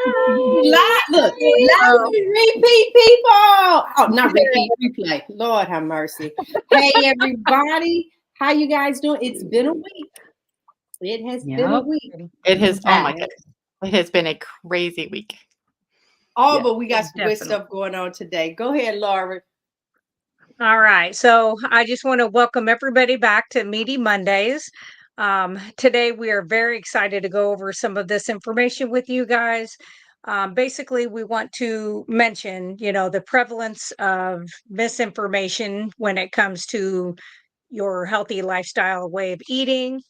Look, repeat people. Oh, not repeat, replay. Lord have mercy. Hey, everybody. How you guys doing? It's been a week. It has been a week. It has, oh my goodness. It has been a crazy week. Oh, but we got some good stuff going on today. Go ahead, Laura. All right. So I just want to welcome everybody back to Meaty Mondays. Today, we are very excited to go over some of this information with you guys. Basically, we want to mention, the prevalence of misinformation when it comes to your healthy lifestyle way of eating.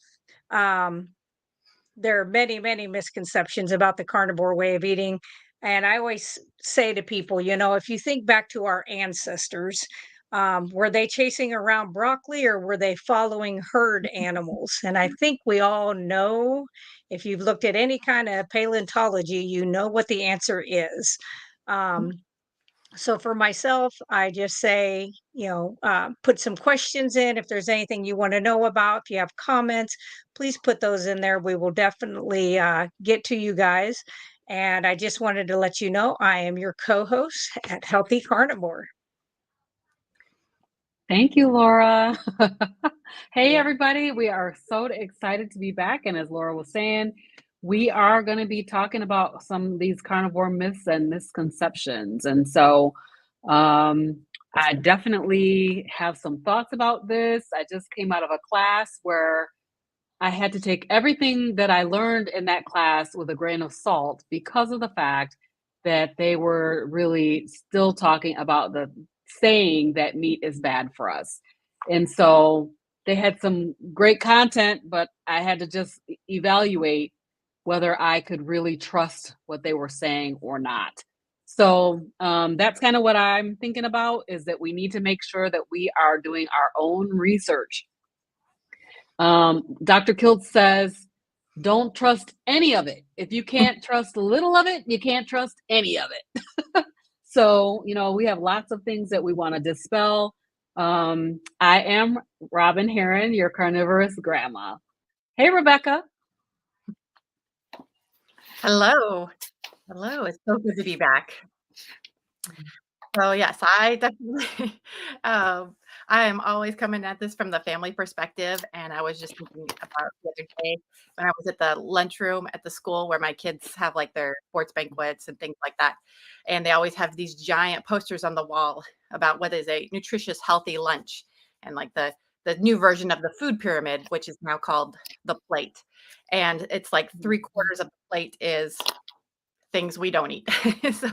There are many, many misconceptions about the carnivore way of eating. And I always say to people, if you think back to our ancestors, were they chasing around broccoli or were they following herd animals? And I think we all know, if you've looked at any kind of paleontology, you know what the answer is. So for myself, I just say, put some questions in. If there's anything you want to know about, if you have comments, please put those in there. We will definitely get to you guys. And I just wanted to let you know, I am your co-host at Healthy Carnivore. Thank you, Laura. Hey, everybody. We are so excited to be back. And as Laura was saying, we are going to be talking about some of these carnivore myths and misconceptions. And so I definitely have some thoughts about this. I just came out of a class where I had to take everything that I learned in that class with a grain of salt because of the fact that they were really still talking about the saying that meat is bad for us. And so they had some great content, but I had to just evaluate whether I could really trust what they were saying or not. So that's kind of what I'm thinking about, is that we need to make sure that we are doing our own research. Dr. Kilt says, don't trust any of it. If you can't trust a little of it, you can't trust any of it. So, we have lots of things that we want to dispel. I am Robin Heron, your carnivorous grandma. Hey, Rebecca. Hello. Hello. It's so good to be back. So yes, I definitely, I am always coming at this from the family perspective. And I was just thinking about the other day when I was at the lunchroom at the school where my kids have like their sports banquets and things like that. And they always have these giant posters on the wall about what is a nutritious, healthy lunch. And like the new version of the food pyramid, which is now called the plate. And it's like 3/4 of the plate is things we don't eat. So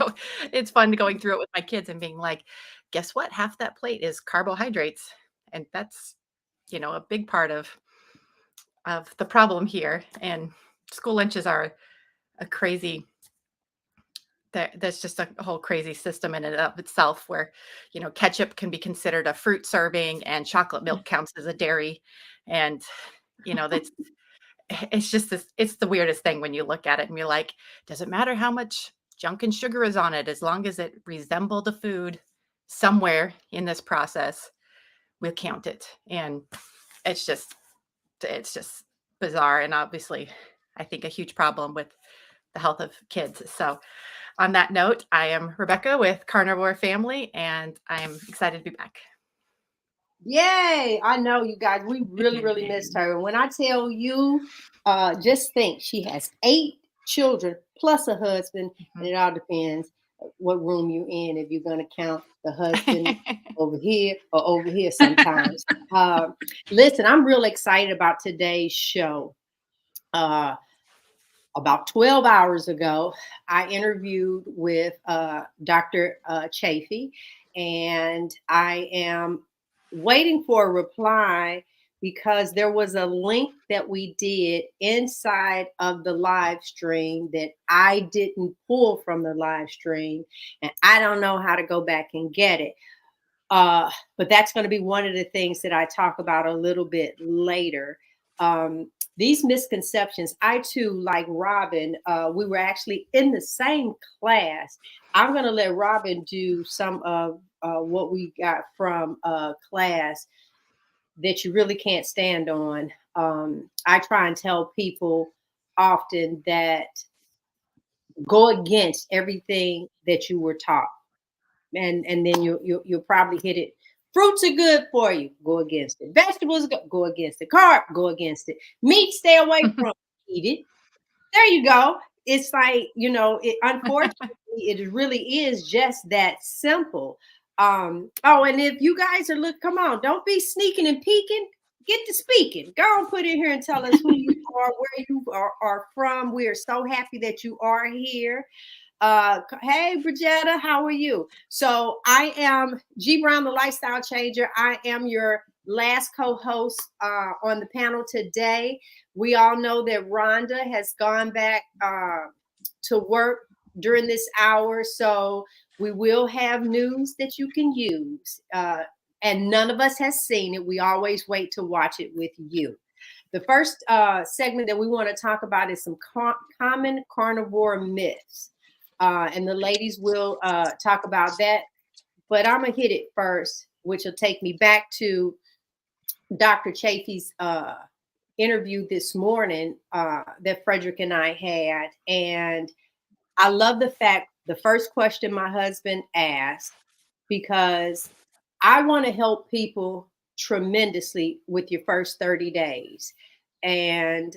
it's fun going through it with my kids and being like, guess what? Half that plate is carbohydrates. And that's, a big part of the problem here. And school lunches are a crazy, that's just a whole crazy system in and of itself where, ketchup can be considered a fruit serving and chocolate milk counts as a dairy. And, that's, it's just it's the weirdest thing when you look at it and you're like, does it matter how much junk and sugar is on it? As long as it resembled the food somewhere in this process, we'll count it. And it's just bizarre. And obviously, I think a huge problem with the health of kids. So on that note, I am Rebecca with Carnivore Family, and I am excited to be back. Yay! I know, you guys, we really, really missed her. And when I tell you, just think, she has 8 children plus a husband, and it all depends what room you're in, if you're going to count the husband over here or over here sometimes. Listen, I'm real excited about today's show. About 12 hours ago, I interviewed with Dr. Chafee, and I am waiting for a reply because there was a link that we did inside of the live stream that I didn't pull from the live stream, and I don't know how to go back and get it. But that's going to be one of the things that I talk about a little bit later. These misconceptions, I too, like Robin, we were actually in the same class. I'm going to let Robin do some of what we got from class that you really can't stand on. I try and tell people often that go against everything that you were taught. And then you'll probably hit it. Fruits are good for you. Go against it. Vegetables, go against it. Carb, go against it. Meat, stay away from. Eat it. There you go. It's like, unfortunately, it really is just that simple. Oh, and if you guys are come on, don't be sneaking and peeking. Get to speaking. Go and put in here and tell us who you are, where you are from. We are so happy that you are here. Hey, Bridgetta, how are you? So I am G Brown, the Lifestyle Changer. I am your last co-host on the panel today. We all know that Rhonda has gone back to work during this hour, so we will have news that you can use. And none of us has seen it. We always wait to watch it with you. The first segment that we want to talk about is some common carnivore myths. And the ladies will talk about that. But I'm going to hit it first, which will take me back to Dr. Chafee's interview this morning that Frederick and I had. And I love the fact, the first question my husband asked, because I want to help people tremendously with your first 30 days. And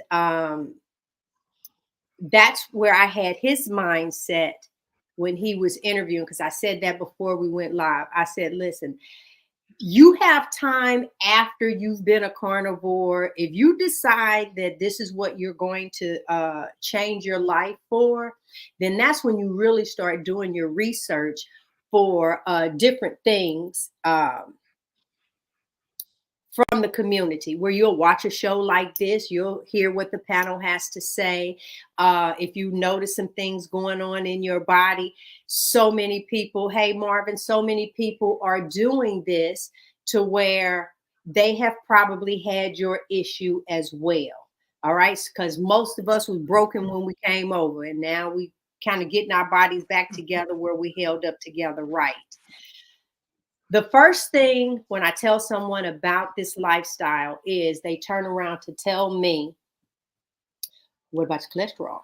that's where I had his mindset when he was interviewing, because I said that before we went live. I said, listen, you have time after you've been a carnivore. If you decide that this is what you're going to change your life for, then that's when you really start doing your research for different things from the community, where you'll watch a show like this, you'll hear what the panel has to say. If you notice some things going on in your body, so many people, hey Marvin, so many people are doing this to where they have probably had your issue as well. All right, because most of us was broken when we came over, and now we kind of getting our bodies back together where we held up together right. The first thing when I tell someone about this lifestyle is they turn around to tell me, what about your cholesterol?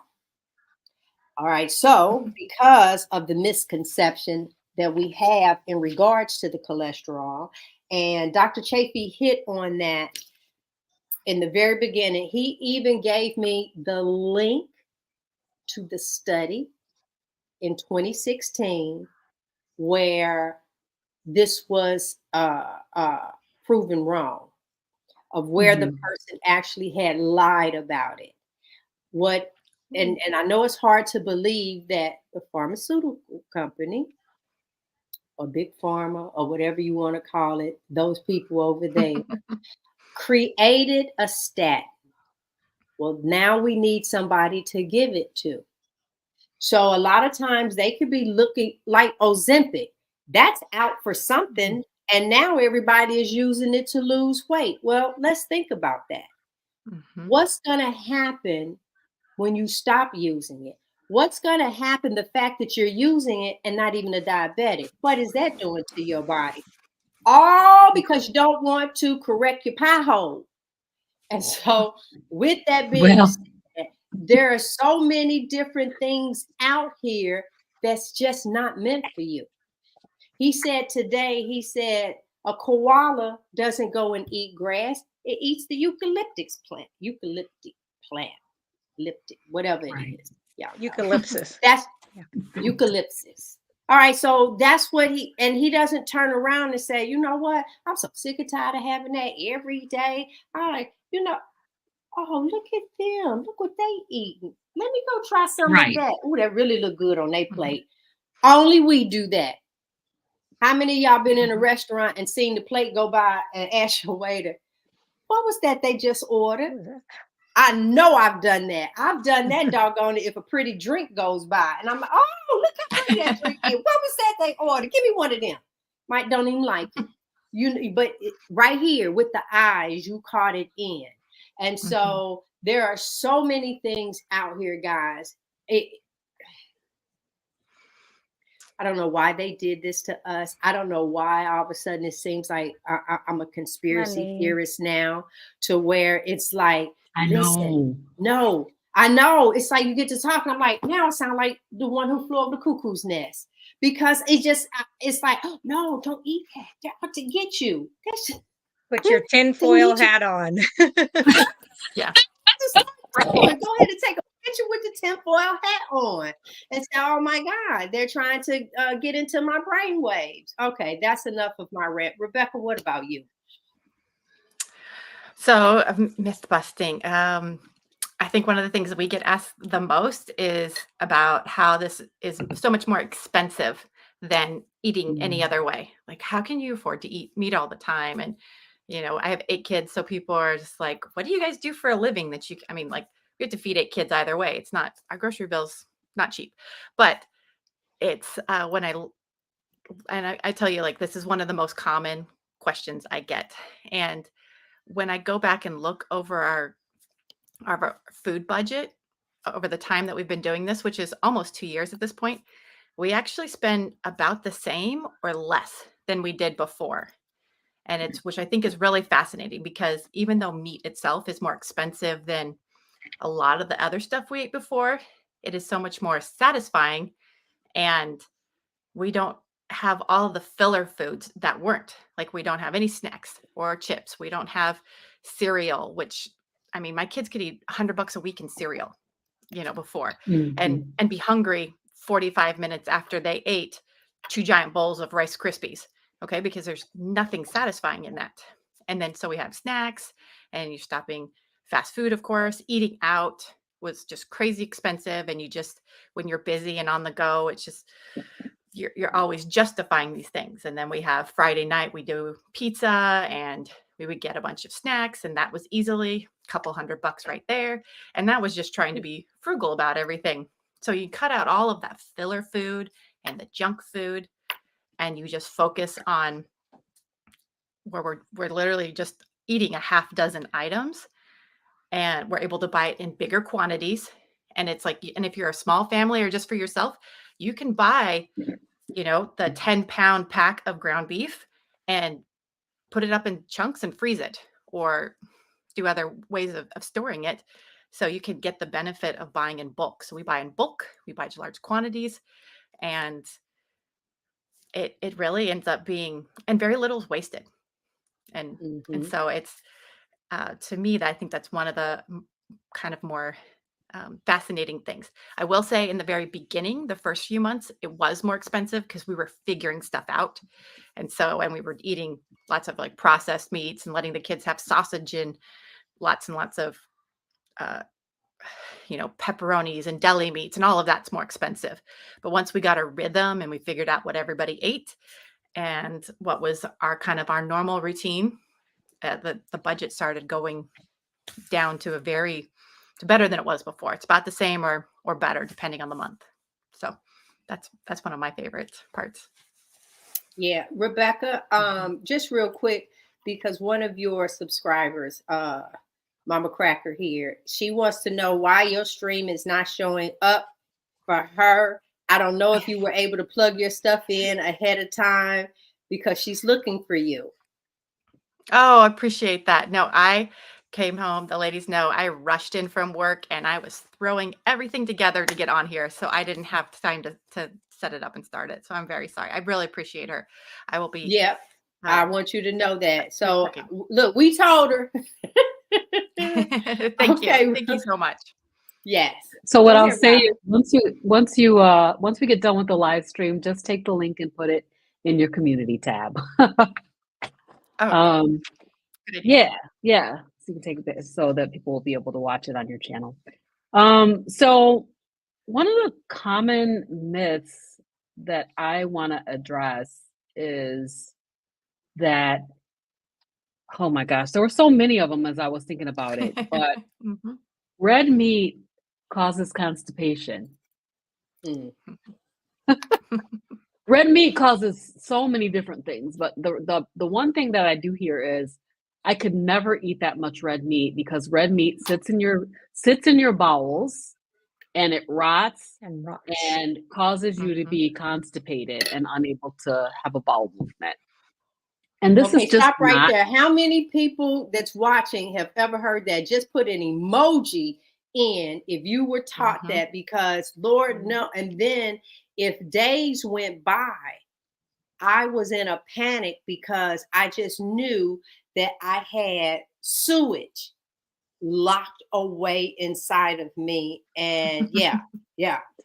All right. So because of the misconception that we have in regards to the cholesterol, and Dr. Chafee hit on that in the very beginning, he even gave me the link to the study in 2016 where this was proven wrong, of where the person actually had lied about it. And I know it's hard to believe that the pharmaceutical company or big pharma or whatever you want to call it, those people over there created a statin. Well, now we need somebody to give it to. So a lot of times they could be looking like Ozempic. That's out for something. And now everybody is using it to lose weight. Well, let's think about that. What's going to happen when you stop using it? What's going to happen? The fact that you're using it and not even a diabetic, what is that doing to your body? All because you don't want to correct your pie hole. And so with that being said, there are so many different things out here that's just not meant for you. He said today, he said, a koala doesn't go and eat grass. It eats the eucalyptus plant, whatever it is. Yeah. Eucalyptus. That's eucalyptus. All right. So that's what he doesn't turn around and say, you know what? I'm so sick and tired of having that every day. All right. Oh, look at them. Look what they eating. Let me go try some of that. Oh, that really look good on their plate. Only we do that. How many of y'all been in a restaurant and seen the plate go by and ask your waiter, what was that they just ordered? I know I've done that. I've done that doggone it if a pretty drink goes by. And I'm like, oh, look how pretty that drink is. What was that they ordered? Give me one of them. Mike don't even like it. But right here with the eyes, you caught it in. And so there are so many things out here, guys. I don't know why they did this to us. I don't know why all of a sudden it seems like I'm a conspiracy theorist now, to where it's like, listen, no, I know. It's like you get to talk, and I'm like, now I sound like the one who flew over the cuckoo's nest. Because it's like, oh, no, don't eat that. They're out to get you. Put your tinfoil hat on. Yeah. Go ahead and take a picture with the tinfoil hat on and say, oh my God, they're trying to get into my brain waves. Okay, that's enough of my rant. Rebecca, what about you? So myth busting. I think one of the things that we get asked the most is about how this is so much more expensive than eating any other way. Like, how can you afford to eat meat all the time? And, I have 8 kids. So people are just like, what do you guys do for a living that like we have to feed 8 kids either way. It's not, our grocery bill's not cheap, but it's I tell you, like, this is one of the most common questions I get. And when I go back and look over our food budget over the time that we've been doing this, which is almost 2 years at this point, we actually spend about the same or less than we did before. And which I think is really fascinating, because even though meat itself is more expensive than a lot of the other stuff we ate before, it is so much more satisfying, and we don't have all the filler foods that weren't. Like, we don't have any snacks or chips. We don't have cereal, which, my kids could eat $100 a week in cereal, before, and be hungry 45 minutes after they ate 2 giant bowls of Rice Krispies. Okay, because there's nothing satisfying in that. And then so we have snacks, and you're stopping fast food, of course. Eating out was just crazy expensive, and when you're busy and on the go, it's just you're always justifying these things. And then we have Friday night, we do pizza, and we would get a bunch of snacks, and that was easily a couple $100 right there. And that was just trying to be frugal about everything. So you cut out all of that filler food and the junk food, and you just focus on where we're literally just eating a half dozen items, and we're able to buy it in bigger quantities. And it's like, and if you're a small family or just for yourself, you can buy, the 10-pound pack of ground beef and put it up in chunks and freeze it, or do other ways of storing it. So you can get the benefit of buying in bulk. So we buy in bulk, we buy large quantities, and it really ends up being, and very little is wasted. And so it's, to me, that I think that's one of the kind of more fascinating things. I will say, in the very beginning, the first few months, it was more expensive because we were figuring stuff out. And we were eating lots of like processed meats and letting the kids have sausage and lots of, pepperonis and deli meats, and all of that's more expensive. But once we got a rhythm and we figured out what everybody ate and what was our normal routine, the budget started going down to better than it was before. It's about the same or better depending on the month. So that's one of my favorite parts. Yeah, Rebecca, just real quick, because one of your subscribers, Mama Cracker here, she wants to know why your stream is not showing up for her. I don't know if you were able to plug your stuff in ahead of time, because she's looking for you. Oh, I appreciate that. No, I came home. The ladies know I rushed in from work, and I was throwing everything together to get on here. So I didn't have time to set it up and start it. So I'm very sorry. I really appreciate her. I will be. Yep. I want you to know that. So look, we told her. Thank you. Thank you so much. Yes. So what I'll say is, once we get done with the live stream, just take the link and put it in your community tab. Yeah. So you can take this so that people will be able to watch it on your channel. So one of the common myths that I want to address is that, oh my gosh, there were so many of them as I was thinking about it, but red meat causes constipation. Red meat causes so many different things, but the one thing that I do hear is I could never eat that much red meat, because red meat sits in your bowels, and it rots and causes you to be constipated and unable to have a bowel movement. And this is just stop right there. How many people that's watching have ever heard that? Just put an emoji in if you were taught that, because Lord no. And then if days went by, I was in a panic because I just knew that I had sewage locked away inside of me. And yeah.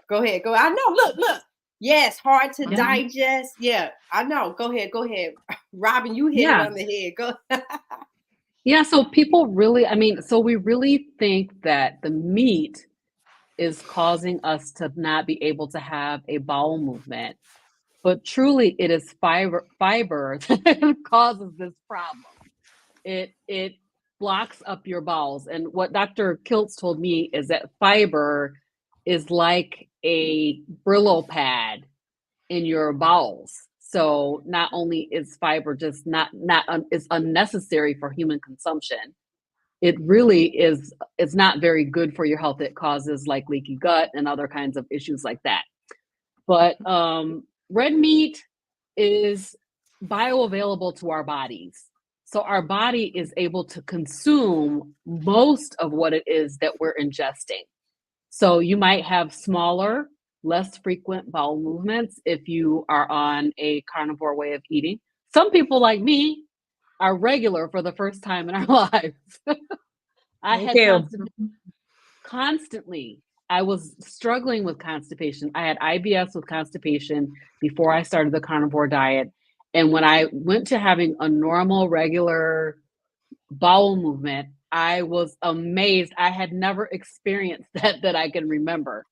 Go ahead. Go. I know. Look. Yes, hard to digest. Yeah, I know. Go ahead. Robin, you hit it on the head. Go. Yeah, so people really, so we really think that the meat is causing us to not be able to have a bowel movement, but truly it is fiber that causes this problem. It blocks up your bowels. And what Dr. Kiltz told me is that fiber is like a Brillo pad in your bowels. So not only is fiber just is unnecessary for human consumption, it really is, it's not very good for your health. It causes like leaky gut and other kinds of issues like that. But red meat is bioavailable to our bodies. So our body is able to consume most of what it is that we're ingesting. So you might have smaller, less frequent bowel movements if you are on a carnivore way of eating. Some people like me are regular for the first time in our lives. I had constantly. I was struggling with constipation. I had IBS with constipation before I started the carnivore diet. And when I went to having a normal, regular bowel movement, I was amazed. I had never experienced that I can remember.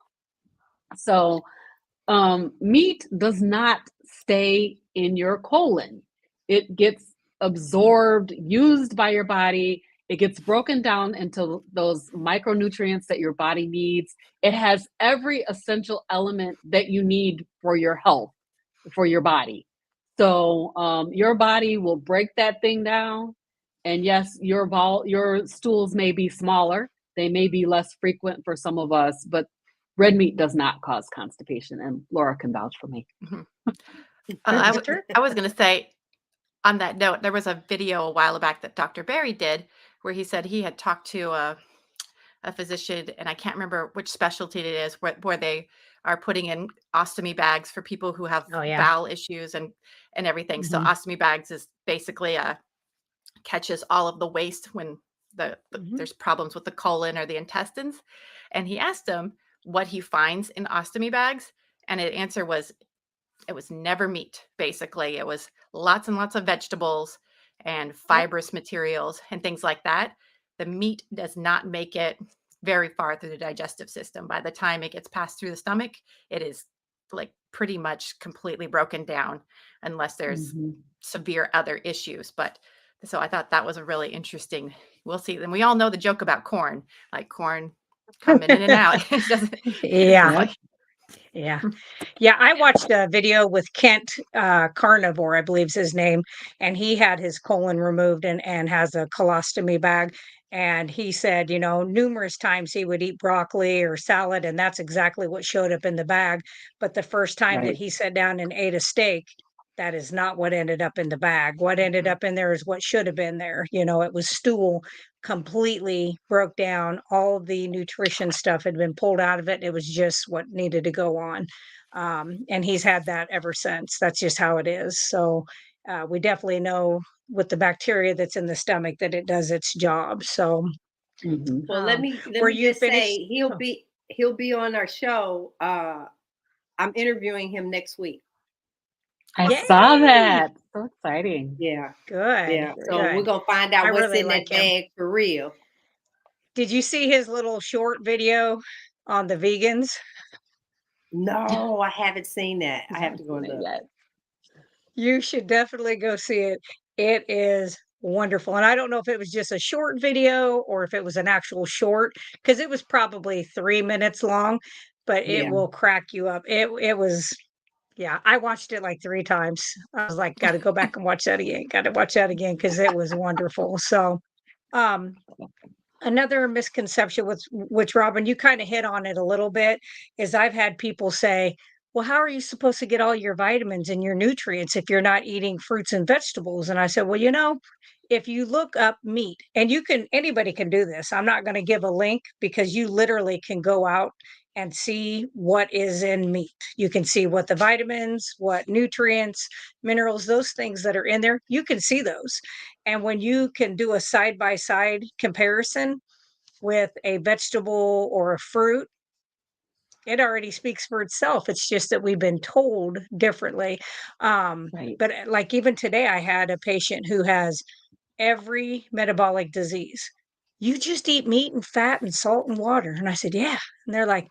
So meat does not stay in your colon. It gets absorbed, used by your body. It gets broken down into those micronutrients that your body needs. It has every essential element that you need for your health, for your body. So your body will break that thing down. And yes, your stools may be smaller. They may be less frequent for some of us, but red meat does not cause constipation, and Laura can vouch for me. I was going to say, on that note, there was a video a while back that Dr. Berry did where he said he had talked to a physician, and I can't remember which specialty it is, where they are putting in ostomy bags for people who have bowel issues and everything. So ostomy bags is basically catches all of the waste when there's problems with the colon or the intestines. And he asked him what he finds in ostomy bags, and the answer was it was never meat. Basically, it was lots and lots of vegetables and fibrous materials and things like that. The meat does not make it very far through the digestive system. By the time it gets passed through the stomach, it is like pretty much completely broken down unless there's severe other issues. But so I thought that was a really interesting, we'll see. And we all know the joke about corn, like corn coming in and out. Yeah, I watched a video with Kent Carnivore, I believe is his name, and he had his colon removed and has a colostomy bag. And he said, numerous times he would eat broccoli or salad, and that's exactly what showed up in the bag. But the first time that he sat down and ate a steak, that is not what ended up in the bag. What ended up in there is what should have been there. It was stool, completely broke down. All of the nutrition stuff had been pulled out of it. It was just what needed to go on. And he's had that ever since. That's just how it is. So we definitely know with the bacteria that's in the stomach that it does its job. So well, let me just say he'll be on our show. I'm interviewing him next week. I saw that. So exciting. Yeah. Good. Yeah. So we're gonna find out what's in that bag for real. Did you see his little short video on the vegans? No, I haven't seen that. I have to go look. You should definitely go see it. It is wonderful. And I don't know if it was just a short video or if it was an actual short, because it was probably 3 minutes long, but it will crack you up. It was, I watched it like 3 times. I was like, got to go back and watch that again. Got to watch that again because it was wonderful. So, another misconception, which Robin, you kind of hit on it a little bit, is I've had people say, well, how are you supposed to get all your vitamins and your nutrients if you're not eating fruits and vegetables? And I said, well, if you look up meat, and anybody can do this. I'm not going to give a link because you literally can go out and see what is in meat. You can see what the vitamins, what nutrients, minerals, those things that are in there, you can see those. And when you can do a side by side comparison with a vegetable or a fruit, it already speaks for itself. It's just that we've been told differently. Right. But like even today, I had a patient who has every metabolic disease. You just eat meat and fat and salt and water. And I said, yeah. And they're like,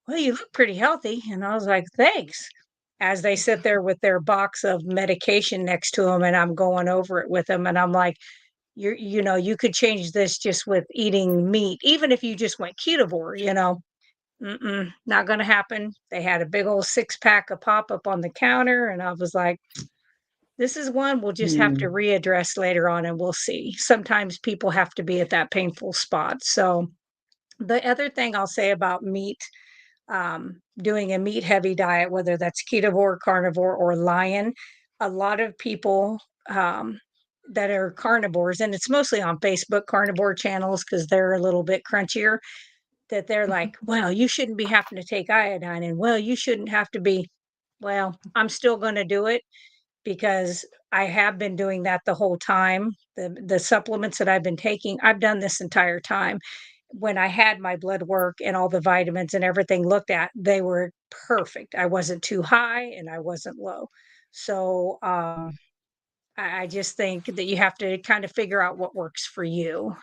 well, you look pretty healthy. And I was like, thanks. As they sit there with their box of medication next to them, and I'm going over it with them. And I'm like, you could change this just with eating meat, even if you just went ketovore. Not going to happen. They had a big old 6-pack of pop up on the counter. And I was like, this is one we'll just have to readdress later on, and we'll see. Sometimes people have to be at that painful spot. So the other thing I'll say about meat, doing a meat heavy diet, whether that's ketovore, carnivore, or lion, a lot of people that are carnivores, and it's mostly on Facebook carnivore channels because they're a little bit crunchier, that they're like, well, you shouldn't be having to take iodine, and well, you shouldn't have to be. Well, I'm still going to do it because I have been doing that the whole time. The supplements that I've been taking, I've done this entire time. When I had my blood work and all the vitamins and everything looked at, they were perfect. I wasn't too high and I wasn't low. So I just think that you have to kind of figure out what works for you.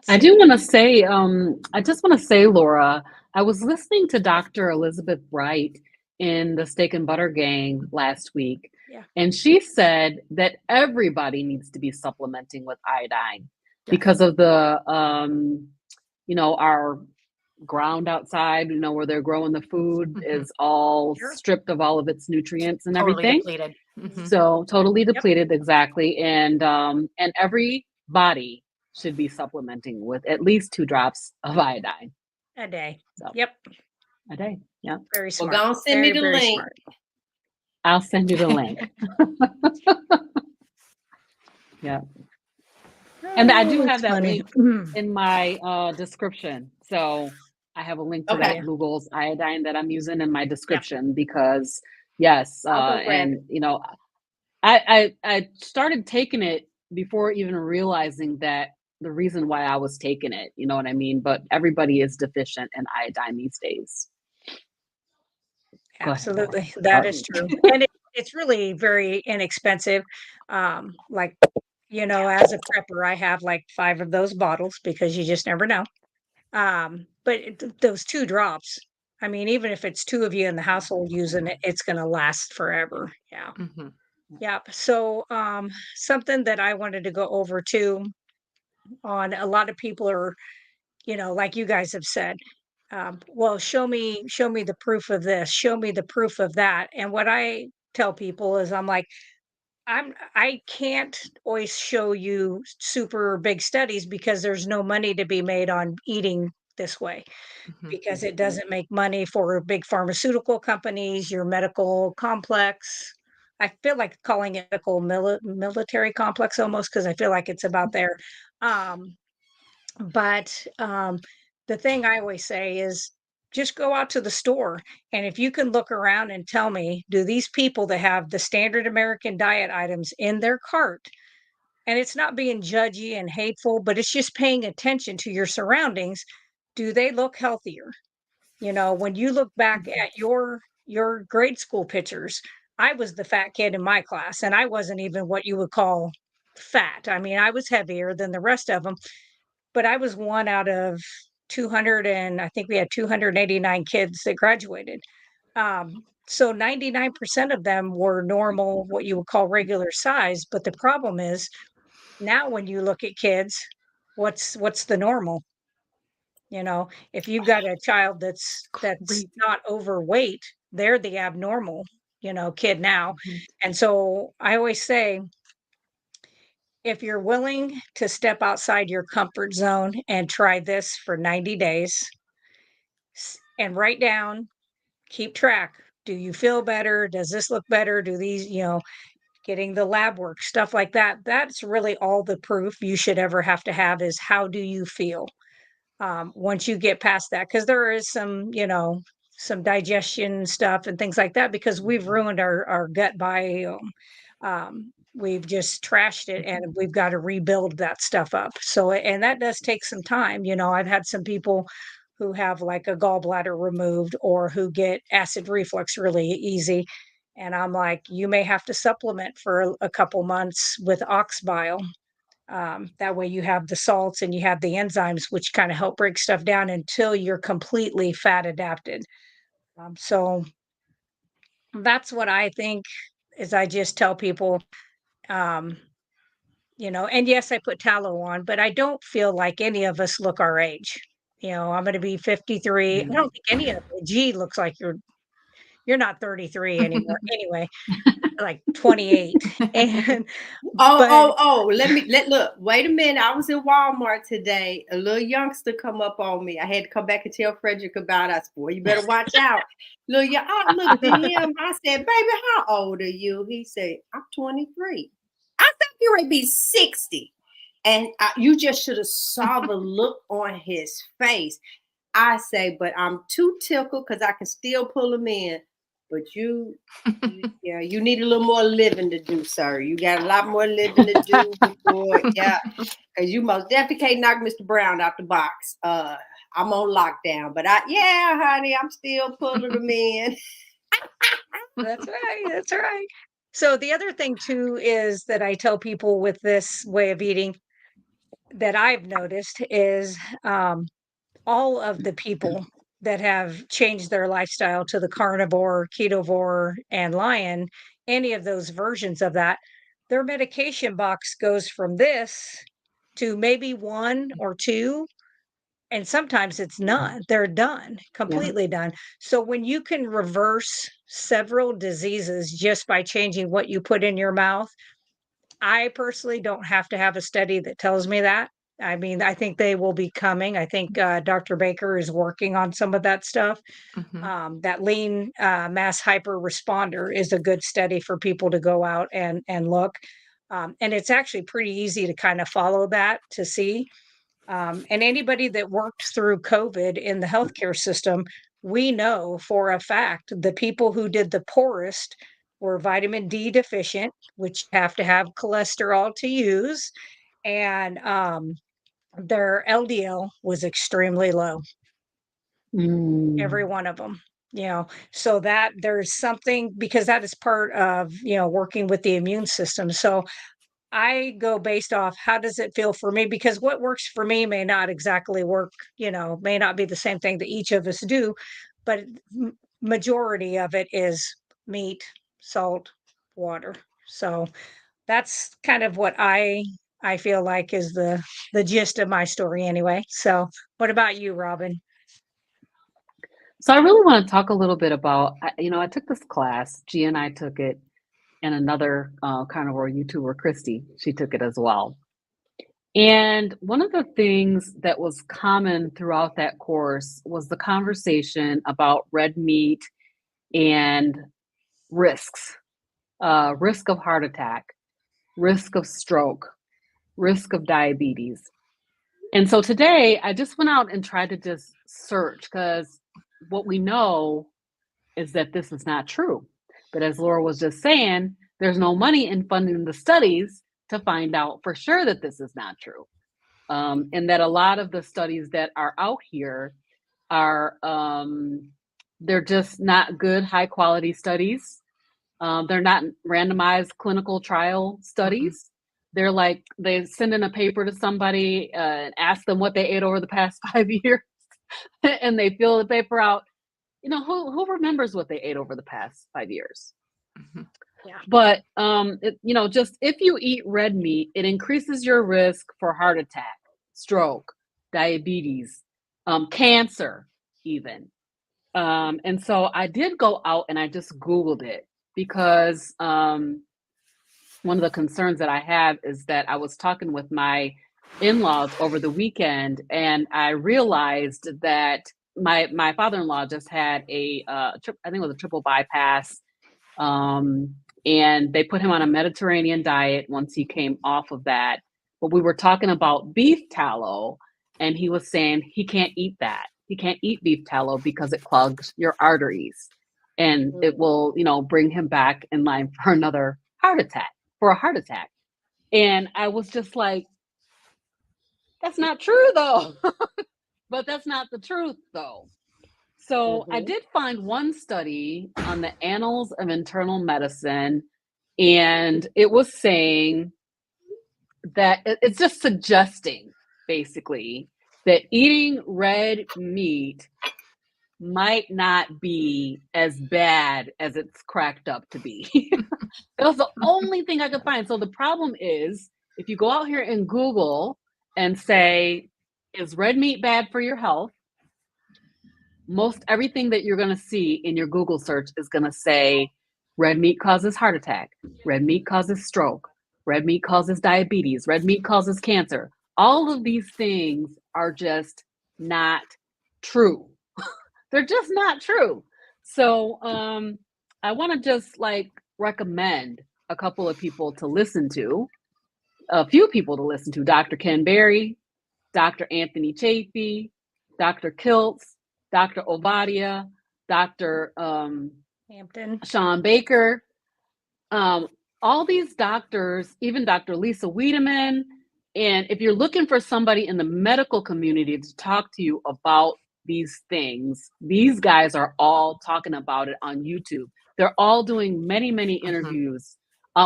I do want to say, I just want to say, Laura, I was listening to Dr. Elizabeth Wright in the Steak and Butter Gang last week, Yeah. and she said that everybody needs to be supplementing with iodine because of the, our ground outside, where they're growing the food is all stripped of all of its nutrients and Totally everything. depleted. So totally depleted, exactly. And every body should be supplementing with at least 2 drops of iodine a day. So, Yep. a day. Yeah. Very Well, smart. go on, send me the Very link. smart. I'll send you the link. Yeah. And I do have that link in my description. So I have a link to that Google's iodine that I'm using in my description because yes, and I started taking it before even realizing that the reason why I was taking it, you know what I mean? But everybody is deficient in iodine these days. Absolutely. That is true. And it's really very inexpensive. Like, as a prepper, I have like 5 of those bottles because you just never know. But those 2 drops, I mean, even if it's 2 of you in the household using it, it's going to last forever. Yeah. Yep. So, something that I wanted to go over too on, a lot of people are, like you guys have said, well, show me the proof of this, show me the proof of that. And what I tell people is I'm like, I can't always show you super big studies because there's no money to be made on eating this way because it doesn't make money for big pharmaceutical companies, your medical complex. I feel like calling it medical military complex almost because I feel like it's about there. But the thing I always say is just go out to the store. And if you can look around and tell me, do these people that have the standard American diet items in their cart, and it's not being judgy and hateful, but it's just paying attention to your surroundings, do they look healthier? When you look back at your grade school pictures, I was the fat kid in my class, and I wasn't even what you would call fat. I mean, I was heavier than the rest of them, but I was one out of 200, and I think we had 289 kids that graduated. So 99% of them were normal, what you would call regular size. But the problem is now when you look at kids, what's the normal? If you've got a child that's not overweight, they're the abnormal, kid now. And so I always say, if you're willing to step outside your comfort zone and try this for 90 days and write down, keep track. Do you feel better? Does this look better? Do these, getting the lab work, stuff like that. That's really all the proof you should ever have to have is how do you feel once you get past that? Because there is some, some digestion stuff and things like that because we've ruined our gut biome. We've just trashed it and we've got to rebuild that stuff up. So, and that does take some time. I've had some people who have like a gallbladder removed or who get acid reflux really easy. And I'm like, you may have to supplement for a couple months with ox bile. That way you have the salts and you have the enzymes, which kind of help break stuff down until you're completely fat adapted. So that's what I think is I just tell people, and yes, I put tallow on, but I don't feel like any of us look our age. I'm going to be 53. I don't think any of it. G looks like you're not 33 anymore. Anyway, like 28. And Look, wait a minute. I was in Walmart today. A little youngster come up on me. I had to come back and tell Frederick about us. Boy, you better watch out. I looked at him. I said, baby, how old are you? He said, I'm 23. I thought you would be 60. And you just should have saw the look on his face. I say, but I'm too tickled because I can still pull him in. But you need a little more living to do, sir. You got a lot more living to do before, because you most definitely can't knock Mr. Brown out the box. I'm on lockdown, but honey, I'm still pulling them in. That's right. That's right. So the other thing too is that I tell people with this way of eating that I've noticed is all of the people that have changed their lifestyle to the carnivore, ketovore, and lion, any of those versions of that, their medication box goes from this to maybe 1 or 2, and sometimes it's none. They're done, completely done. So when you can reverse several diseases just by changing what you put in your mouth, I personally don't have to have a study that tells me that. I mean, I think they will be coming. I think Dr. Baker is working on some of that stuff. That lean mass hyper responder is a good study for people to go out and look. And it's actually pretty easy to kind of follow that to see. And anybody that worked through COVID in the healthcare system, we know for a fact the people who did the poorest were vitamin D deficient, which have to have cholesterol to use. And their LDL was extremely low. Every one of them, so that there's something because that is part of, working with the immune system. So I go based off how does it feel for me? Because what works for me may not exactly work, may not be the same thing that each of us do, but majority of it is meat, salt, water. So that's kind of what I feel like is the gist of my story anyway. So what about you, Robin? So I really want to talk a little bit about, I took this class, G and I took it, and another carnivore YouTuber, Christy, she took it as well. And one of the things that was common throughout that course was the conversation about red meat and risks, risk of heart attack, risk of stroke, risk of diabetes. And so today I just went out and tried to just search because what we know is that this is not true. But as Laura was just saying, there's no money in funding the studies to find out for sure that this is not true. And that a lot of the studies that are out here are, they're just not good, high quality studies. They're not randomized clinical trial studies. They're like, they send in a paper to somebody and ask them what they ate over the past 5 years. And they fill the paper out. Who remembers what they ate over the past 5 years? Yeah. But just if you eat red meat, it increases your risk for heart attack, stroke, diabetes, cancer, even. And so I did go out and I just Googled it because one of the concerns that I have is that I was talking with my in-laws over the weekend, and I realized that my father-in-law just had I think it was a triple bypass and they put him on a Mediterranean diet once he came off of that. But we were talking about beef tallow, and he was saying he can't eat that. He can't eat beef tallow because it clogs your arteries, and it will, bring him back in line for another heart attack, And I was just like, that's not true though. But that's not the truth though. So I did find one study on the Annals of Internal Medicine, and it was saying that it's just suggesting basically that eating red meat might not be as bad as it's cracked up to be. That was the only thing I could find. So the problem is, if you go out here and Google and say, is red meat bad for your health? Most everything that you're going to see in your Google search is going to say red meat causes heart attack, red meat causes stroke, red meat causes diabetes, red meat causes cancer. All of these things are just not true. They're just not true. So I want to just recommend a couple of people to listen to, a few people to listen to: Dr. Ken Berry, Dr. Anthony Chafee, Dr. Kiltz, Dr. Obadia, Dr. Hampton, Sean Baker, all these doctors, even Dr. Lisa Wiedemann. And if you're looking for somebody in the medical community to talk to you about these things, these guys are all talking about it on YouTube. They're all doing many, many interviews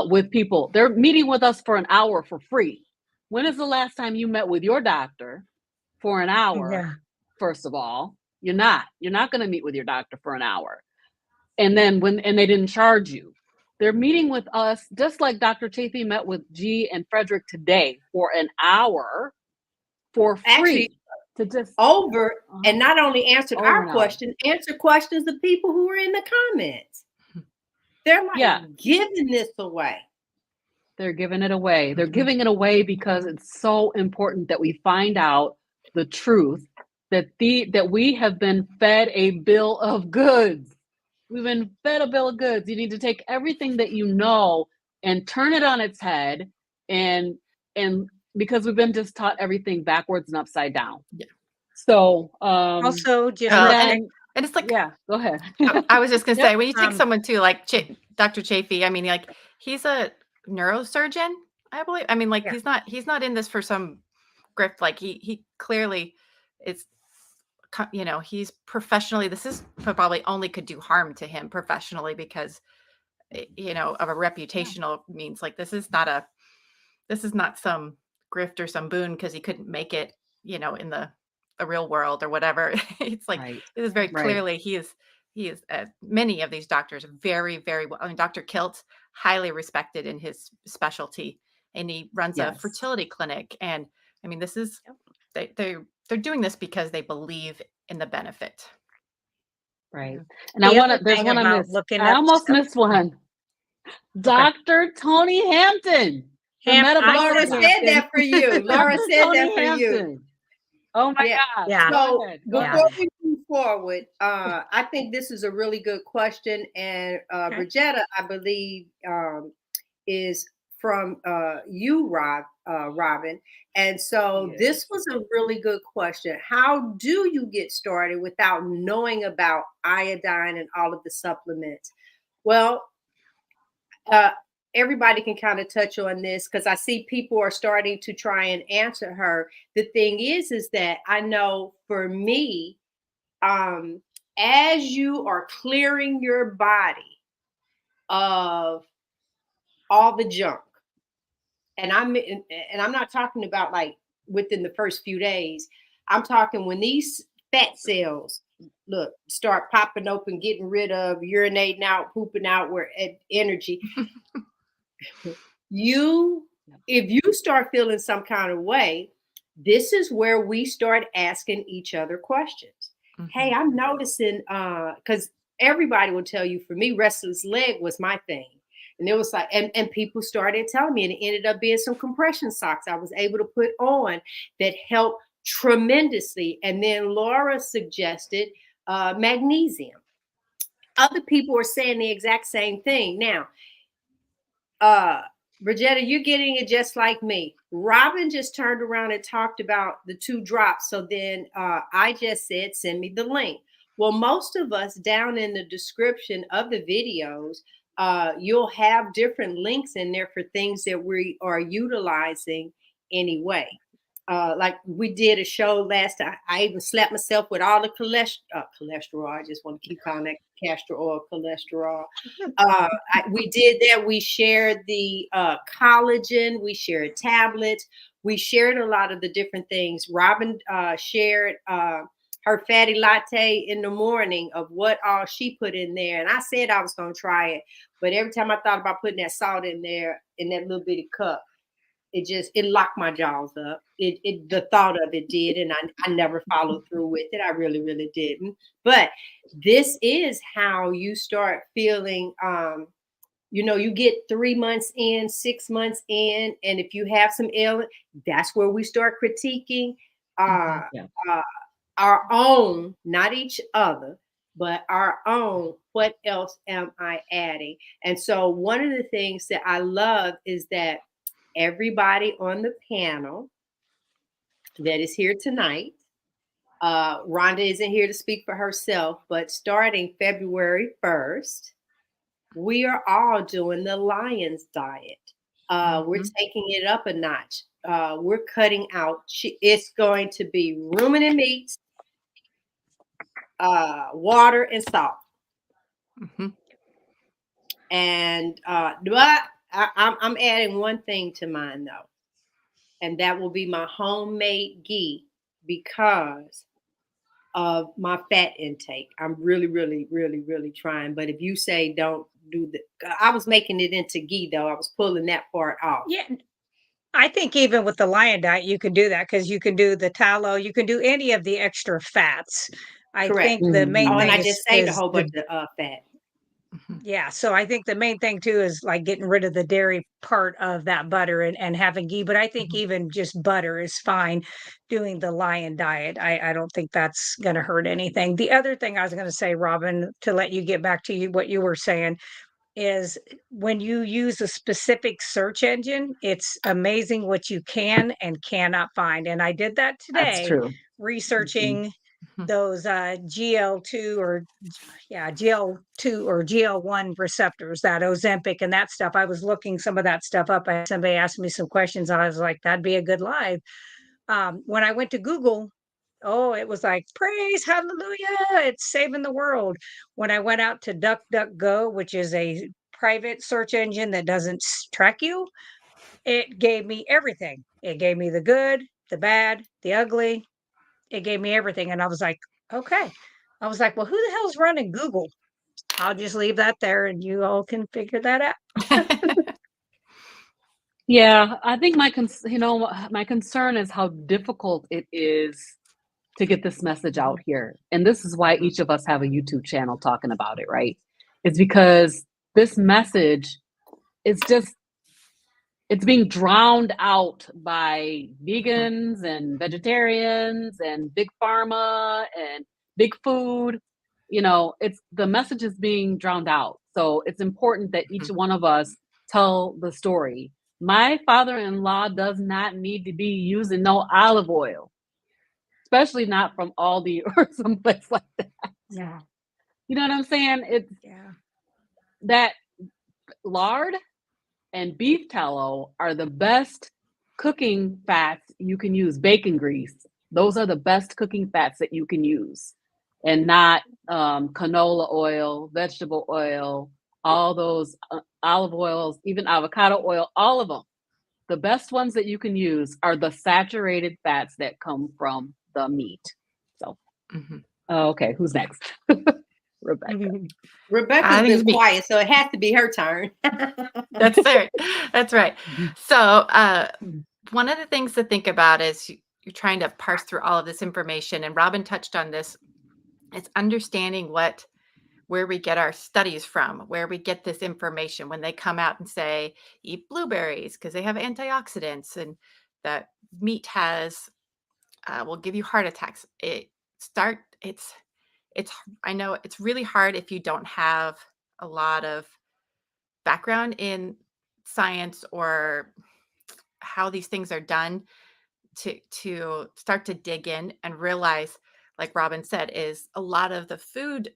with people. They're meeting with us for an hour for free. When is the last time you met with your doctor for an hour? Yeah. First of all, you're not going to meet with your doctor for an hour. And then and they didn't charge you. They're meeting with us just like Dr. Chafee met with G and Frederick today for an hour for free. Actually, to just and not only answered our question, answer questions of people who were in the comments. They're giving this away. They're giving it away. They're giving it away because it's so important that we find out the truth, that we have been fed a bill of goods. We've been fed a bill of goods. You need to take everything that you know and turn it on its head, and because we've been just taught everything backwards and upside down. Yeah. So also just and it's like, yeah, go ahead. I was just gonna say, when you take someone to like Dr. Chafee, I mean, like, he's a neurosurgeon, I believe. I mean, like, he's not in this for some grift. Like, he clearly is, he's professionally, this is probably only could do harm to him professionally because, of a reputational means. Like, this is not some grift or some boon because he couldn't make it, in the real world or whatever. It's like, it is very clearly, he is many of these doctors very, very well. I mean, Dr. Kiltz, highly respected in his specialty, and he runs a fertility clinic. And I mean, this is, they're doing this because they believe in the benefit. Right. And there's one I missed. I almost missed one. Dr. Tony Hampton. Laura said that for you. Laura said that for you. Oh my God. Yeah. So before we move forward, I think this is a really good question. And Regetta, I believe, is from you, Robin. And so this was a really good question. How do you get started without knowing about iodine and all of the supplements? Well, everybody can kind of touch on this because I see people are starting to try and answer her. The thing is that I know for me, as you are clearing your body of all the junk, and I'm not talking about like within the first few days. I'm talking when these fat cells start popping open, getting rid of, urinating out, pooping out, where energy. If you start feeling some kind of way, this is where we start asking each other questions. Mm-hmm. Hey, I'm noticing, because everybody will tell you, for me, restless leg was my thing. And it was like, and people started telling me, and it ended up being some compression socks I was able to put on that helped tremendously. And then Laura suggested magnesium. Other people are saying the exact same thing. Now, Bridgetta, you're getting it just like me. Robin just turned around and talked about the 2 drops. So then I just said, send me the link. Well, most of us down in the description of the videos, you'll have different links in there for things that we are utilizing anyway. Like we did a show last time. I even slapped myself with all the cholesterol. I just want to keep calling that castor oil cholesterol. We did that. We shared the collagen. We shared tablets. We shared a lot of the different things. Robin shared her fatty latte in the morning of what all she put in there. And I said I was going to try it. But every time I thought about putting that salt in there in that little bitty cup, it locked my jaws up. The thought of it did, and I never followed through with it. I really, really didn't. But this is how you start feeling. You get 3 months in, 6 months in, and if you have some ailment, that's where we start critiquing Yeah. our own, not each other, but our own. What else am I adding? And so one of the things that I love is that everybody on the panel that is here tonight. Rhonda isn't here to speak for herself, but starting February 1st, we are all doing the Lions diet. We're taking it up a notch. We're cutting out. It's going to be ruminant meats, water, and salt. And but I'm adding one thing to mine though. And that will be my homemade ghee because of my fat intake. I'm really, really, really, really trying. But if you say don't do I was making it into ghee though. I was pulling that part off. Yeah. I think even with the lion diet, you can do that because you can do the tallow, you can do any of the extra fats. I Correct. think the main Oh, and thing I just saved a is whole the bunch of fat. yeah. So I think the main thing too is like getting rid of the dairy part of that butter and having ghee. But I think even just butter is fine doing the lion diet. I don't think that's going to hurt anything. The other thing I was going to say, Robin, to let you get back to what you were saying, is when you use a specific search engine, it's amazing what you can and cannot find. And I did that That's today, true. researching those GL2 or GL2 or GL1 receptors, that Ozempic and that stuff. I was looking some of that stuff up. Somebody asked me some questions. I was like, that'd be a good live. When I went to Google, oh, it was like, praise, hallelujah, it's saving the world. When I went out to DuckDuckGo, which is a private search engine that doesn't track you, it gave me everything. It gave me the good, the bad, the ugly. It gave me everything. And I was like, okay. I was like, well, who the hell's running Google? I'll just leave that there and you all can figure that out. Yeah, I think my concern is how difficult it is to get this message out here. And this is why each of us have a YouTube channel talking about it, right? It's because this message is it's being drowned out by vegans and vegetarians and big pharma and big food. It's the message is being drowned out. So it's important that each one of us tell the story. My father-in-law does not need to be using no olive oil, especially not from Aldi or someplace like that. Yeah. You know what I'm saying? It's that lard and beef tallow are the best cooking fats you can use. Bacon grease. Those are the best cooking fats that you can use, and not canola oil, vegetable oil, all those olive oils, even avocado oil, all of them. The best ones that you can use are the saturated fats that come from the meat. So, okay, who's next? Rebecca. Rebecca's been quiet, so it has to be her turn. That's right. That's right. So one of the things to think about is you're trying to parse through all of this information, and Robin touched on this. It's understanding where we get our studies from, where we get this information when they come out and say, eat blueberries because they have antioxidants and that meat will give you heart attacks. I know it's really hard if you don't have a lot of background in science or how these things are done to start to dig in and realize, like Robin said, is a lot of the food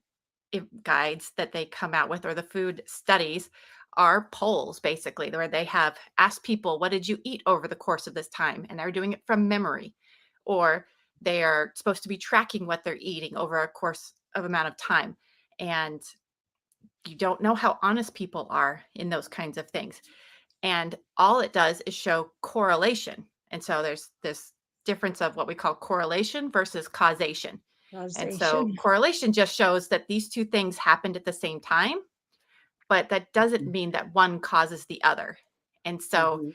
guides that they come out with, or the food studies, are polls basically, where they have asked people, what did you eat over the course of this time? And they're doing it from memory, or they are supposed to be tracking what they're eating over a course of amount of time. And you don't know how honest people are in those kinds of things. And all it does is show correlation. And so there's this difference of what we call correlation versus causation. And so Causation. correlation just shows that these two things happened at the same time, but that doesn't mean that one causes the other. And so Mhm.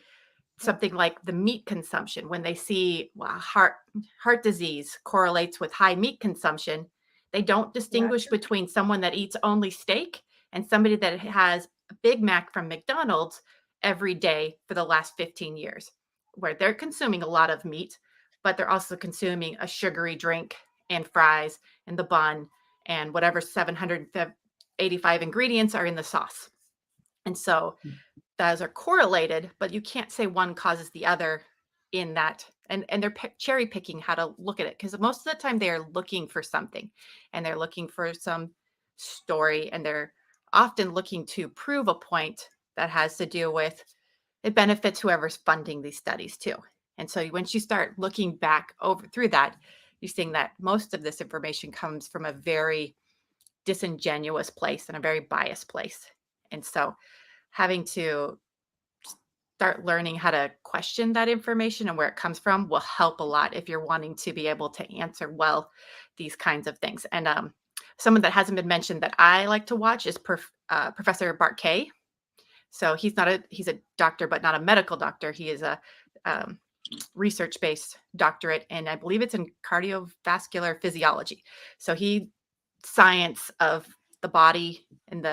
something like the meat consumption, when they see heart disease correlates with high meat consumption, they don't distinguish Gotcha. between someone that eats only steak and somebody that has a Big Mac from McDonald's every day for the last 15 years, where they're consuming a lot of meat, but they're also consuming a sugary drink and fries and the bun and whatever 785 ingredients are in the sauce. And so those are correlated, but you can't say one causes the other in that. And they're cherry picking how to look at it, because most of the time they are looking for something, and they're looking for some story, and they're often looking to prove a point that has to do with it benefits whoever's funding these studies too. And so once you start looking back over through that, you're seeing that most of this information comes from a very disingenuous place and a very biased place. And so having to start learning how to question that information and where it comes from will help a lot if you're wanting to be able to answer well these kinds of things. And someone that hasn't been mentioned that I like to watch is Professor Bart K. So he's a doctor, but not a medical doctor. He is a research-based doctorate, and I believe it's in cardiovascular physiology. So he science of the body and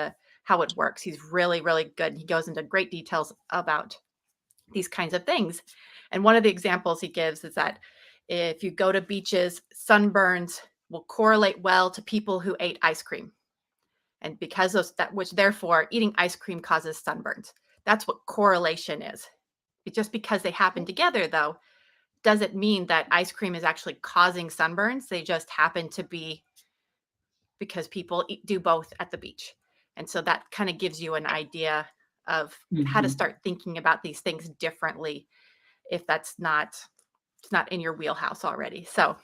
how it works. He's really, really good. He goes into great details about these kinds of things. And one of the examples he gives is that if you go to beaches, sunburns will correlate well to people who ate ice cream. And because of that, which therefore eating ice cream causes sunburns. That's what correlation is. Just because they happen together, though, doesn't mean that ice cream is actually causing sunburns. They just happen to be because people do both at the beach. And so that kind of gives you an idea of how to start thinking about these things differently if it's not in your wheelhouse already. So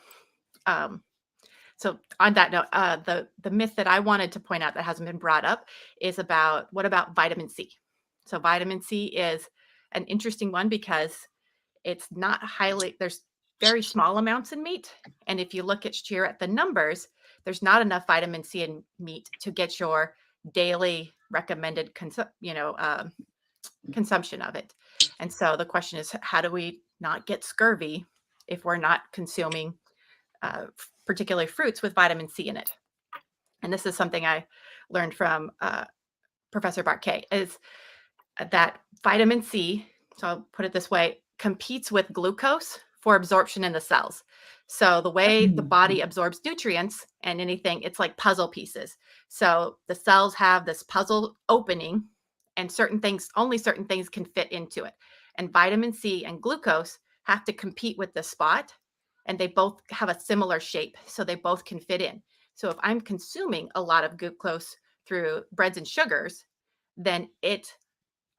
so on that note, the myth that I wanted to point out that hasn't been brought up is what about vitamin C? So vitamin C is an interesting one because it's not there's very small amounts in meat. And if you look at the numbers, there's not enough vitamin C in meat to get your daily recommended consumption of it. And so the question is, how do we not get scurvy if we're not consuming particularly fruits with vitamin C in it? And this is something I learned from Professor Bart K, is that vitamin C, so I'll put it this way, competes with glucose for absorption in the cells. So the way the body absorbs nutrients and anything, it's like puzzle pieces. So the cells have this puzzle opening, and only certain things can fit into it. And vitamin C and glucose have to compete with the spot, and they both have a similar shape, so they both can fit in. So if I'm consuming a lot of glucose through breads and sugars, then it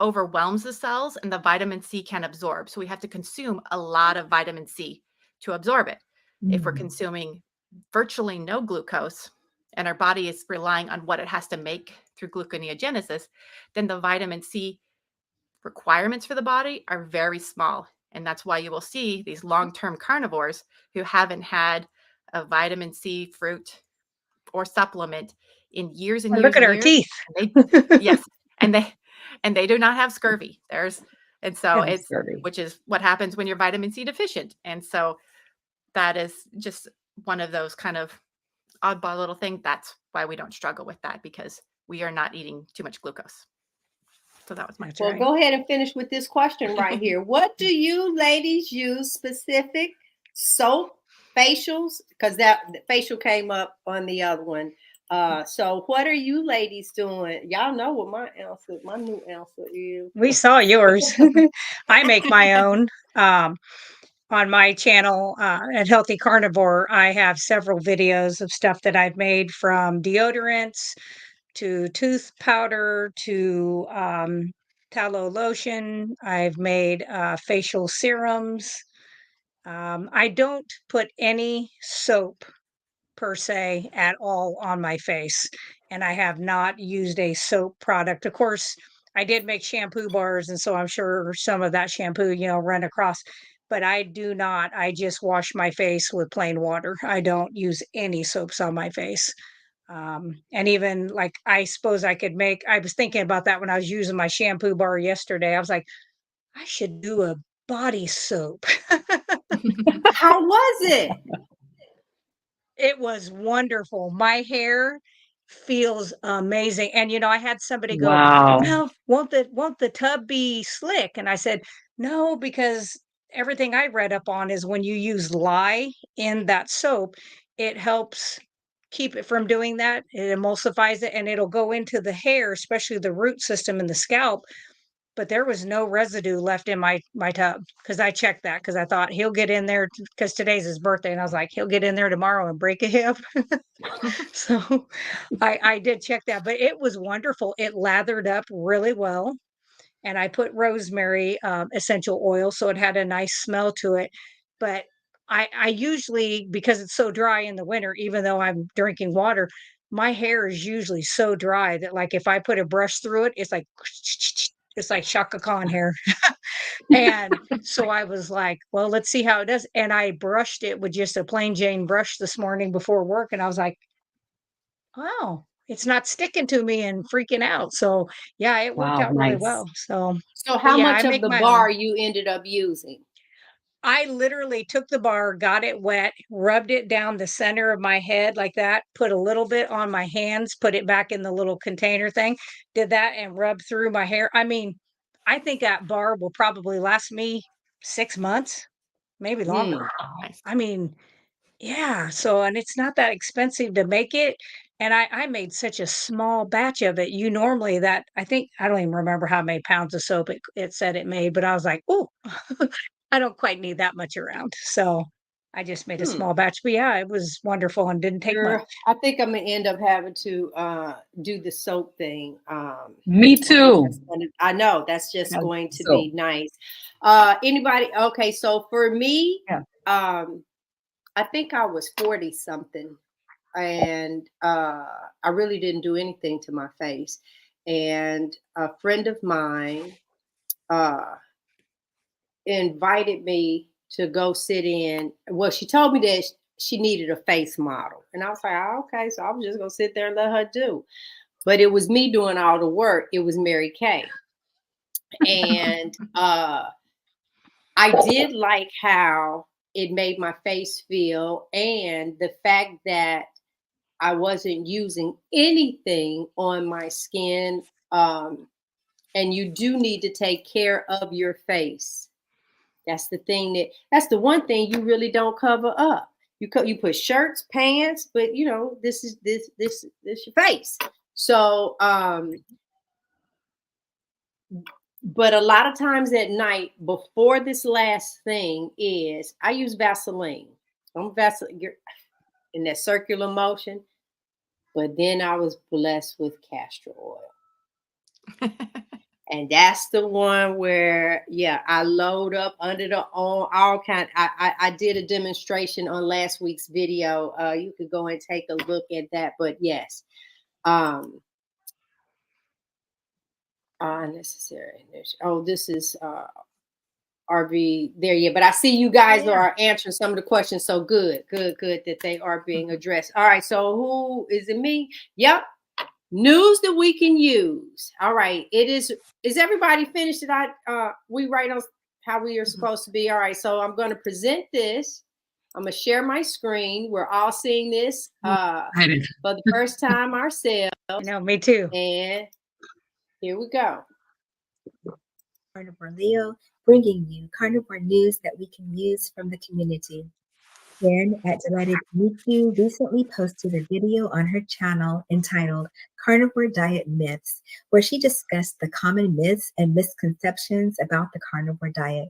overwhelms the cells and the vitamin C can absorb. So we have to consume a lot of vitamin C to absorb it. If we're consuming virtually no glucose and our body is relying on what it has to make through gluconeogenesis, then the vitamin C requirements for the body are very small. And that's why you will see these long-term carnivores who haven't had a vitamin C fruit or supplement in years and years. Look at and our years. teeth. Yes. And they do not have scurvy. Which is what happens when you're vitamin C deficient. And so that is just one of those kind of oddball little things. That's why we don't struggle with that, because we are not eating too much glucose. So that was my Well, right. Go ahead and finish with this question right here. What do you ladies use specific soap, facials? Because that facial came up on the other one So what are you ladies doing? Y'all know what my new answer is. We saw yours. I make my own. On my channel at Healthy Carnivore, I have several videos of stuff that I've made, from deodorants to tooth powder to tallow lotion. I've made facial serums. I don't put any soap per se at all on my face, and I have not used a soap product. Of course, I did make shampoo bars, and so I'm sure some of that shampoo, run across, but I do not. I just wash my face with plain water. I don't use any soaps on my face. And even like, I suppose I was thinking about that when I was using my shampoo bar yesterday. I was like, I should do a body soap. How was it? It was wonderful. My hair feels amazing. And I had somebody go, Wow. "Well, won't the tub be slick?" And I said, "No, because everything I read up on is when you use lye in that soap, it helps keep it from doing that. It emulsifies it, and it'll go into the hair, especially the root system and the scalp." But there was no residue left in my tub, because I checked that, because I thought he'll get in there, because today's his birthday, and I was like, he'll get in there tomorrow and break a hip. So I did check that, but it was wonderful. It lathered up really well, and I put rosemary essential oil, so it had a nice smell to it. But I usually, because it's so dry in the winter, even though I'm drinking water, my hair is usually so dry that, like, if I put a brush through it, it's like it's like Shaka Khan hair. And so I was like, well, let's see how it does. And I brushed it with just a plain Jane brush this morning before work, and I was like, wow, it's not sticking to me and freaking out. So yeah, it worked Wow, out really nice. well. So, So but how yeah, I much of make the my own. bar you ended up using? I literally took the bar, got it wet, rubbed it down the center of my head like that, put a little bit on my hands, put it back in the little container thing, did that, and rubbed through my hair. I mean, I think that bar will probably last me 6 months, maybe longer. Nice. I mean, yeah. So, and it's not that expensive to make it. And I made such a small batch of it. Normally, that, I don't even remember how many pounds of soap it said it made, but I was like, oh, I don't quite need that much around. So I just made a Hmm. small batch. But yeah, it was wonderful and didn't take much. Girl, I think I'm gonna end up having to do the soap thing. Me I think too. I know that's just going to So, be nice. Anybody? Okay, so for me, yeah. I think I was 40 something, and I really didn't do anything to my face. And a friend of mine uh, invited me to go sit in. Well, she told me that she needed a face model, and I was like, oh, okay, so I was just gonna sit there and let her do. But it was me doing all the work. It was Mary Kay, and I did like how it made my face feel, and the fact that I wasn't using anything on my skin. And you do need to take care of your face. That's that's the one thing you really don't cover up. You put shirts, pants, but this is this your face. So but a lot of times at night before this last thing is I use Vaseline. I'm Vaseline in that circular motion. But then I was blessed with castor oil. And that's the one where, yeah, I load up under the all kind. I did a demonstration on last week's video. You could go and take a look at that. But yes, unnecessary. Oh, this is RV there. Yeah, but I see you guys are answering some of the questions. So good that they are being addressed. All right. So who is it? Me? Yep. News that we can use. All right. Is everybody finished? Did we write on how we are supposed to be? All right. So I'm going to present this. I'm going to share my screen. We're all seeing this for the first time ourselves. Me too. And here we go. Carnivore Leo, bringing you carnivore news that we can use from the community. Jen at Delighted to Meet You recently posted a video on her channel entitled Carnivore Diet Myths, where she discussed the common myths and misconceptions about the carnivore diet.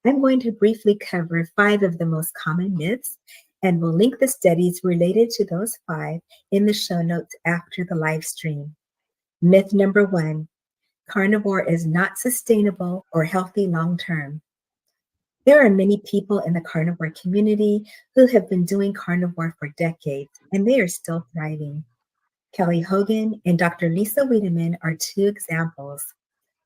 I'm going to briefly cover 5 of the most common myths, and we'll link the studies related to those 5 in the show notes after the live stream. Myth number 1, carnivore is not sustainable or healthy long-term. There are many people in the carnivore community who have been doing carnivore for decades, and they are still thriving. Kelly Hogan and Dr. Lisa Wiedemann are 2 examples.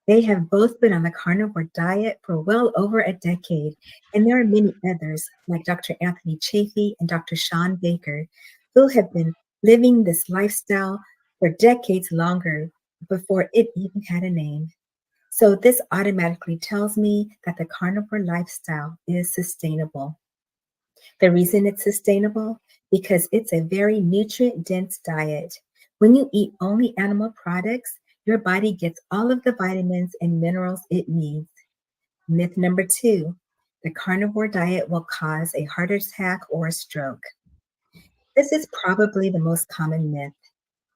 They have both been on the carnivore diet for well over a decade, and there are many others like Dr. Anthony Chafee and Dr. Sean Baker who have been living this lifestyle for decades longer before it even had a name. So this automatically tells me that the carnivore lifestyle is sustainable. The reason it's sustainable? Because it's a very nutrient-dense diet. When you eat only animal products, your body gets all of the vitamins and minerals it needs. Myth number 2, the carnivore diet will cause a heart attack or a stroke. This is probably the most common myth.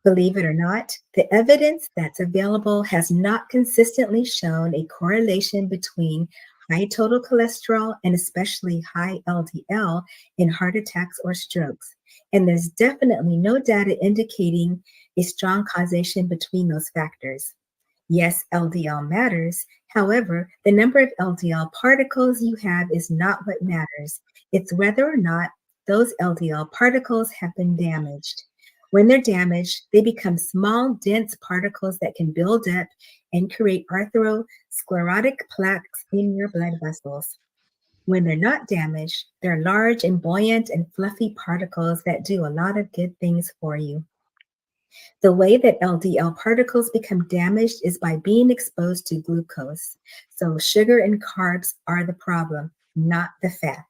Believe it or not, the evidence that's available has not consistently shown a correlation between high total cholesterol and especially high LDL in heart attacks or strokes. And there's definitely no data indicating a strong causation between those factors. Yes, LDL matters. However, the number of LDL particles you have is not what matters. It's whether or not those LDL particles have been damaged. When they're damaged, they become small, dense particles that can build up and create atherosclerotic plaques in your blood vessels. When they're not damaged, they're large and buoyant and fluffy particles that do a lot of good things for you. The way that LDL particles become damaged is by being exposed to glucose. So sugar and carbs are the problem, not the fat.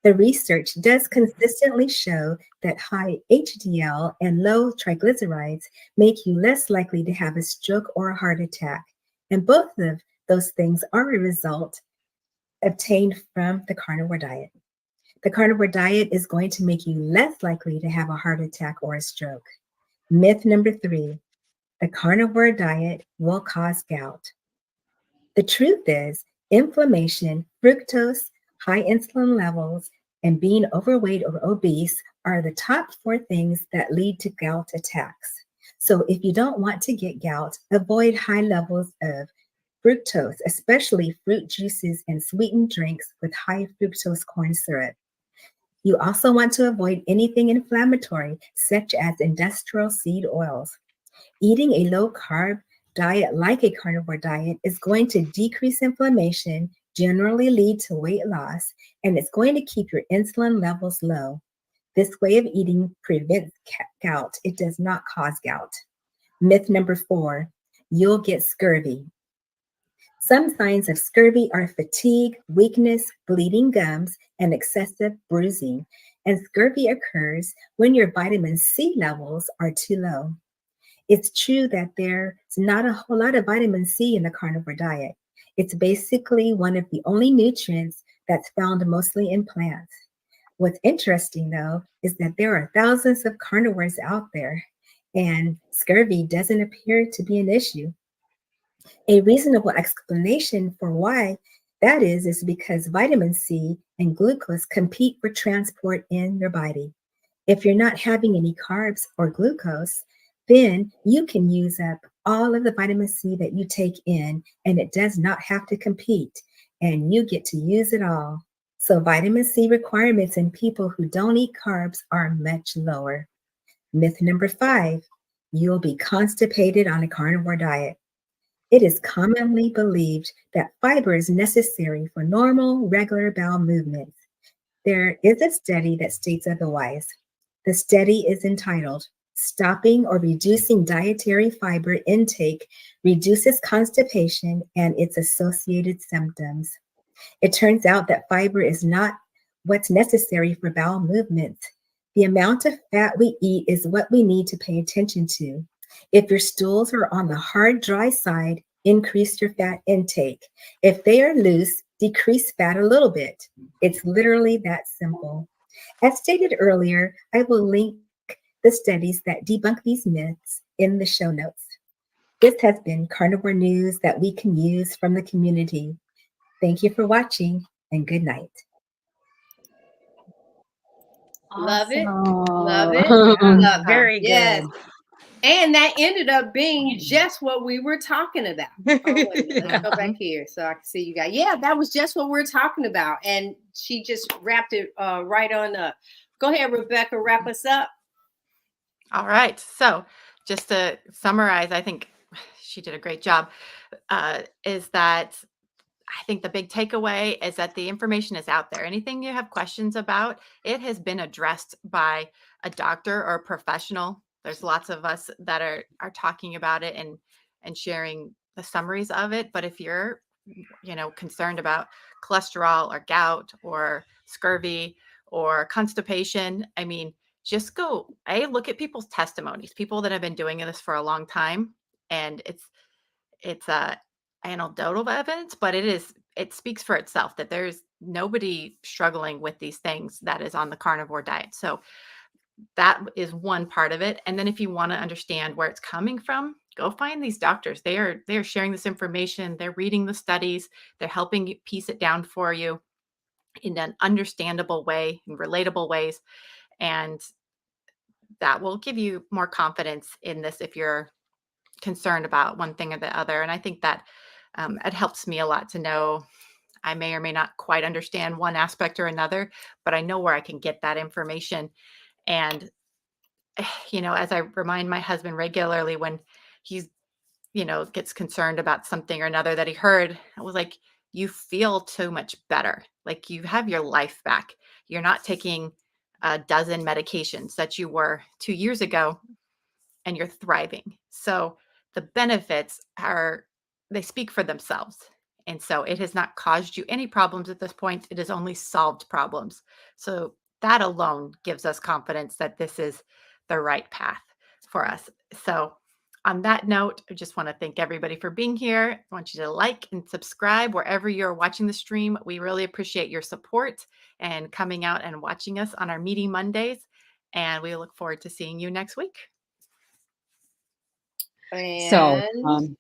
The research does consistently show that high HDL and low triglycerides make you less likely to have a stroke or a heart attack. And both of those things are a result obtained from the carnivore diet. The carnivore diet is going to make you less likely to have a heart attack or a stroke. Myth number 3, the carnivore diet will cause gout. The truth is, inflammation, fructose, high insulin levels, and being overweight or obese are the top 4 things that lead to gout attacks. So if you don't want to get gout, avoid high levels of fructose, especially fruit juices and sweetened drinks with high fructose corn syrup. You also want to avoid anything inflammatory, such as industrial seed oils. Eating a low-carb diet like a carnivore diet is going to decrease inflammation, generally lead to weight loss, and it's going to keep your insulin levels low. This way of eating prevents gout. It does not cause gout. Myth number 4, you'll get scurvy. Some signs of scurvy are fatigue, weakness, bleeding gums, and excessive bruising. And scurvy occurs when your vitamin C levels are too low. It's true that there's not a whole lot of vitamin C in the carnivore diet. It's basically one of the only nutrients that's found mostly in plants. What's interesting, though, is that there are thousands of carnivores out there, and scurvy doesn't appear to be an issue. A reasonable explanation for why that is because vitamin C and glucose compete for transport in your body. If you're not having any carbs or glucose, then you can use up all of the vitamin C that you take in, and it does not have to compete, and you get to use it all. So vitamin C requirements in people who don't eat carbs are much lower. Myth number 5, you'll be constipated on a carnivore diet. It is commonly believed that fiber is necessary for normal, regular bowel movements. There is a study that states otherwise. The study is entitled, Stopping or Reducing Dietary Fiber Intake Reduces Constipation and Its Associated Symptoms. It turns out that fiber is not what's necessary for bowel movements. The amount of fat we eat is what we need to pay attention to. If your stools are on the hard, dry side, increase your fat intake. If they are loose, decrease fat a little bit. It's literally that simple. As stated earlier, I will link the studies that debunk these myths in the show notes. This has been Carnivore News that we can use from the community. Thank you for watching, and good night. Love it. Awesome. Love it. Yeah, Love it. very Yes. good. And that ended up being just what we were talking about. Oh, wait a minute. Let's go back here so I can see you guys. Yeah, that was just what we're talking about. And she just wrapped it right on up. Go ahead, Rebecca, wrap us up. All right. So just to summarize, I think she did a great job, is that I think the big takeaway is that the information is out there. Anything you have questions about, it has been addressed by a doctor or a professional. There's lots of us that are talking about it and sharing the summaries of it. But if you're, concerned about cholesterol or gout or scurvy or constipation, I mean, just go, look at people's testimonies, people that have been doing this for a long time. And it's anecdotal evidence, but it speaks for itself that there's nobody struggling with these things that is on the carnivore diet. So that is one part of it. And then if you want to understand where it's coming from, go find these doctors. They are sharing this information. They're reading the studies. They're helping you piece it down for you in an understandable way, in relatable ways. And that will give you more confidence in this if you're concerned about one thing or the other. And I think that it helps me a lot to know I may or may not quite understand one aspect or another, but I know where I can get that information. And, as I remind my husband regularly when he's, gets concerned about something or another that he heard, I was like, you feel so much better. Like you have your life back. You're not taking a dozen medications that you were 2 years ago, and you're thriving. So the benefits they speak for themselves. And so it has not caused you any problems at this point. It has only solved problems. So that alone gives us confidence that this is the right path for us. So on that note, I just want to thank everybody for being here. I want you to like and subscribe wherever you're watching the stream. We really appreciate your support and coming out and watching us on our Meaty Mondays. And we look forward to seeing you next week. So, And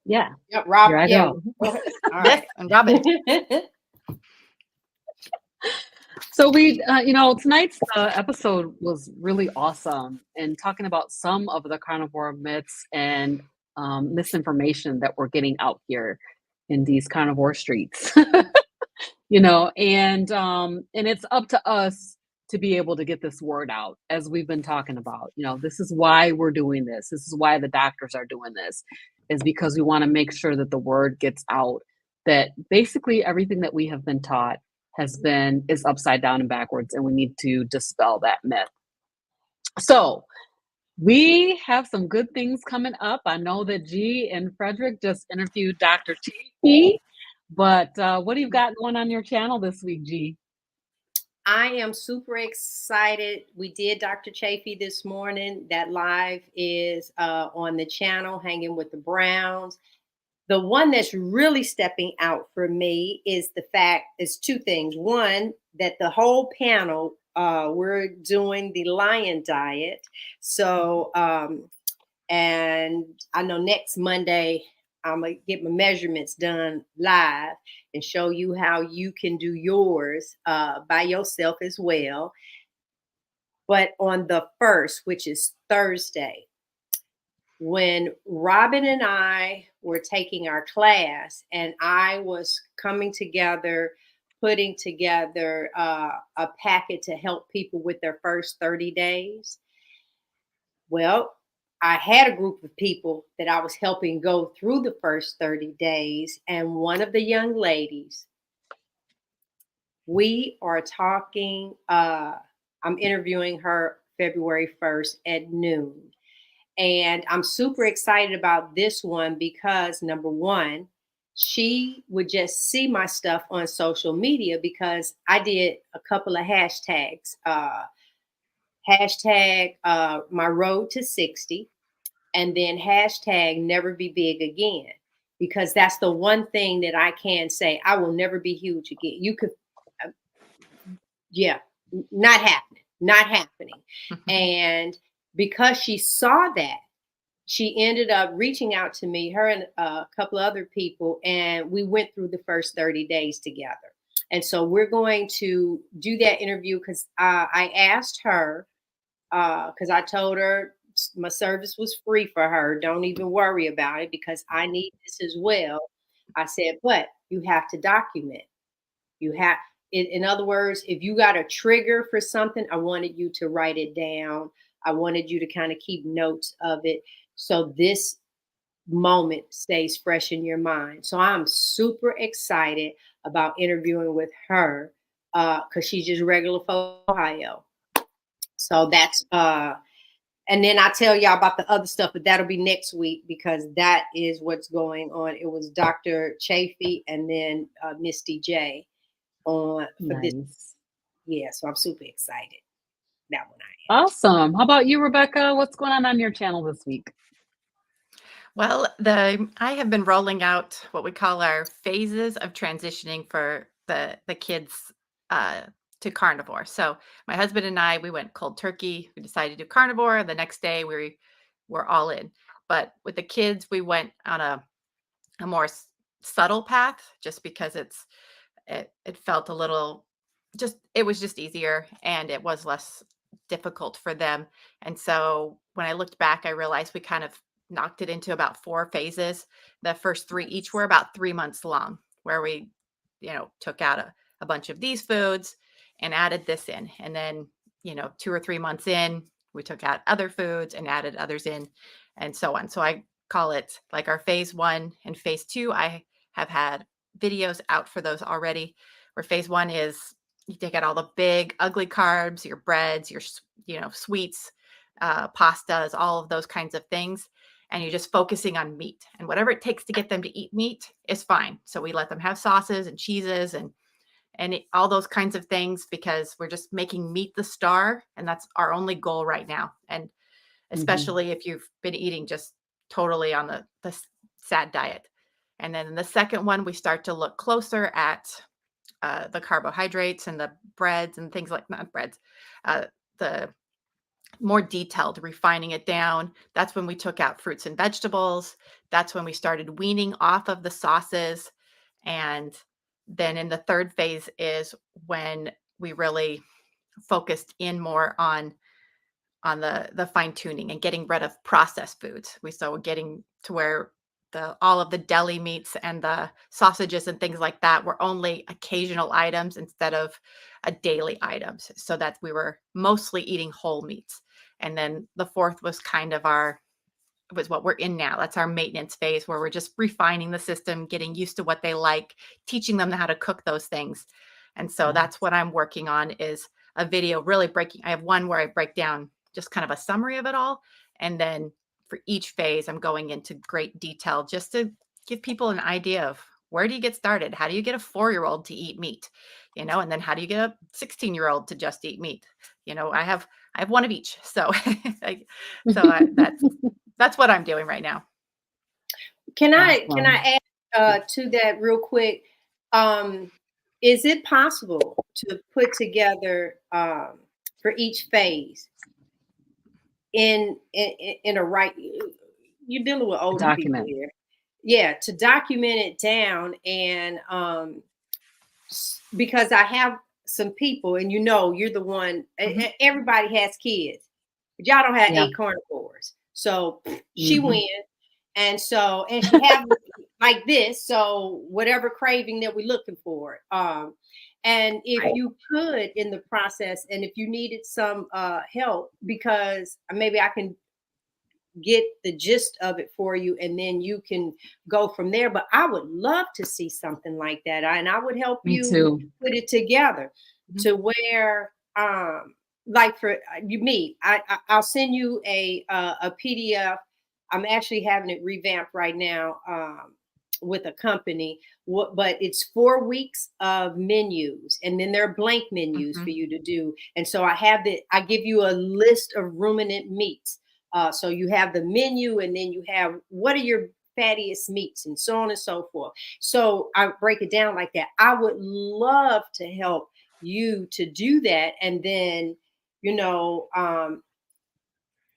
yeah. yeah, Rob, Here I yeah. go. All right. And Robin. So tonight's episode was really awesome and talking about some of the carnivore myths and misinformation that we're getting out here in these carnivore streets. And it's up to us to be able to get this word out, as we've been talking about. This is why we're doing this. This is why the doctors are doing this, is because we want to make sure that the word gets out, that basically everything that we have been taught is upside down and backwards, and we need to dispel that myth. So we have some good things coming up. I know that G and Frederick just interviewed Dr. T, but what do you got going on your channel this week, G? I am super excited. We did Dr. Chafee this morning. That live is on the channel, Hanging with the Browns. The one that's really stepping out for me is the fact is two things. One, that the whole panel, we're doing the lion diet. So, and I know next Monday, I'm going to get my measurements done live and show you how you can do yours by yourself as well. But on the 1st, which is Thursday, when Robin and I were taking our class and I was coming together, putting together a packet to help people with their first 30 days, well, I had a group of people that I was helping go through the first 30 days. And one of the young ladies, we are talking, I'm interviewing her February 1st at noon. And I'm super excited about this one because, number one, she would just see my stuff on social media because I did a couple of hashtags. Hashtag my road to 60, and then hashtag never be big again, because that's the one thing that I can say. I will never be huge again. You could, yeah, not happening, not happening. And because she saw that, she ended up reaching out to me, her and a couple of other people, and we went through the first 30 days together. And so we're going to do that interview because I asked her, because I told her my service was free for her. Don't even worry about it because I need this as well. I said, but you have to document. You have, in other words, if you got a trigger for something, I wanted you to write it down. I wanted you to kind of keep notes of it. So this moment stays fresh in your mind. So I'm super excited about interviewing with her because she's just regular for Ohio. So that's and then I'll tell y'all about the other stuff, but that'll be next week because that is what's going on. It was Dr. Chafee and then Misty J on for this. Yeah, so I'm super excited. That one I am. Awesome. How about you, Rebecca? What's going on your channel this week? Well, I have been rolling out what we call our phases of transitioning for the kids to carnivore. So my husband and I, we went cold turkey. We decided to do carnivore. The next day we were all in. But with the kids, we went on a more subtle path just because it felt a little it was just easier and it was less difficult for them. And so when I looked back, I realized we kind of knocked it into about 4 phases. The first 3 each were about 3 months long, where we, took out a bunch of these foods and added this in. And then, 2 or 3 months in, we took out other foods and added others in and so on. So I call it like our phase 1 and phase 2. I have had videos out for those already, where phase 1 is you take out all the big ugly carbs, your breads, your sweets, pastas, all of those kinds of things. And you're just focusing on meat, and whatever it takes to get them to eat meat is fine. So we let them have sauces and cheeses and all those kinds of things because we're just making meat the star. And that's our only goal right now. And especially if you've been eating just totally on the sad diet. And then in the second one, we start to look closer at the carbohydrates and the breads and things like not breads, the more detailed, refining it down. That's when we took out fruits and vegetables. That's when we started weaning off of the sauces. And then in the third phase is when we really focused in more on the fine tuning and getting rid of processed foods. We started getting to where all of the deli meats and the sausages and things like that were only occasional items instead of a daily items, so that we were mostly eating whole meats. And then the fourth was kind of was what we're in now. That's our maintenance phase, where we're just refining the system, getting used to what they like, teaching them how to cook those things. And so that's what I'm working on, is a video really breaking. I have one where I break down just kind of a summary of it all. And then for each phase, I'm going into great detail just to give people an idea of where do you get started? How do you get a 4-year-old to eat meat? And then how do you get a 16-year-old to just eat meat? I have one of each. So, that's what I'm doing right now. Can I add to that real quick? Is it possible to put together for each phase in a right? You're dealing with older people here. Yeah, to document it down, and because I have some people, and you're the one. Everybody has kids, but y'all don't have 8 carnivores, so she wins. And she have like this. So whatever craving that we're looking for. And if you could in the process, and if you needed some help, because maybe I can get the gist of it for you, and then you can go from there. But I would love to see something like that. And I would help you put it together to where like for me, I'll send you a PDF. I'm actually having it revamped right now with a company, but it's 4 weeks of menus, and then there are blank menus for you to do. And so I give you a list of ruminant meats. So you have the menu, and then you have what are your fattiest meats, and so on and so forth. So I break it down like that. I would love to help you to do that. And then,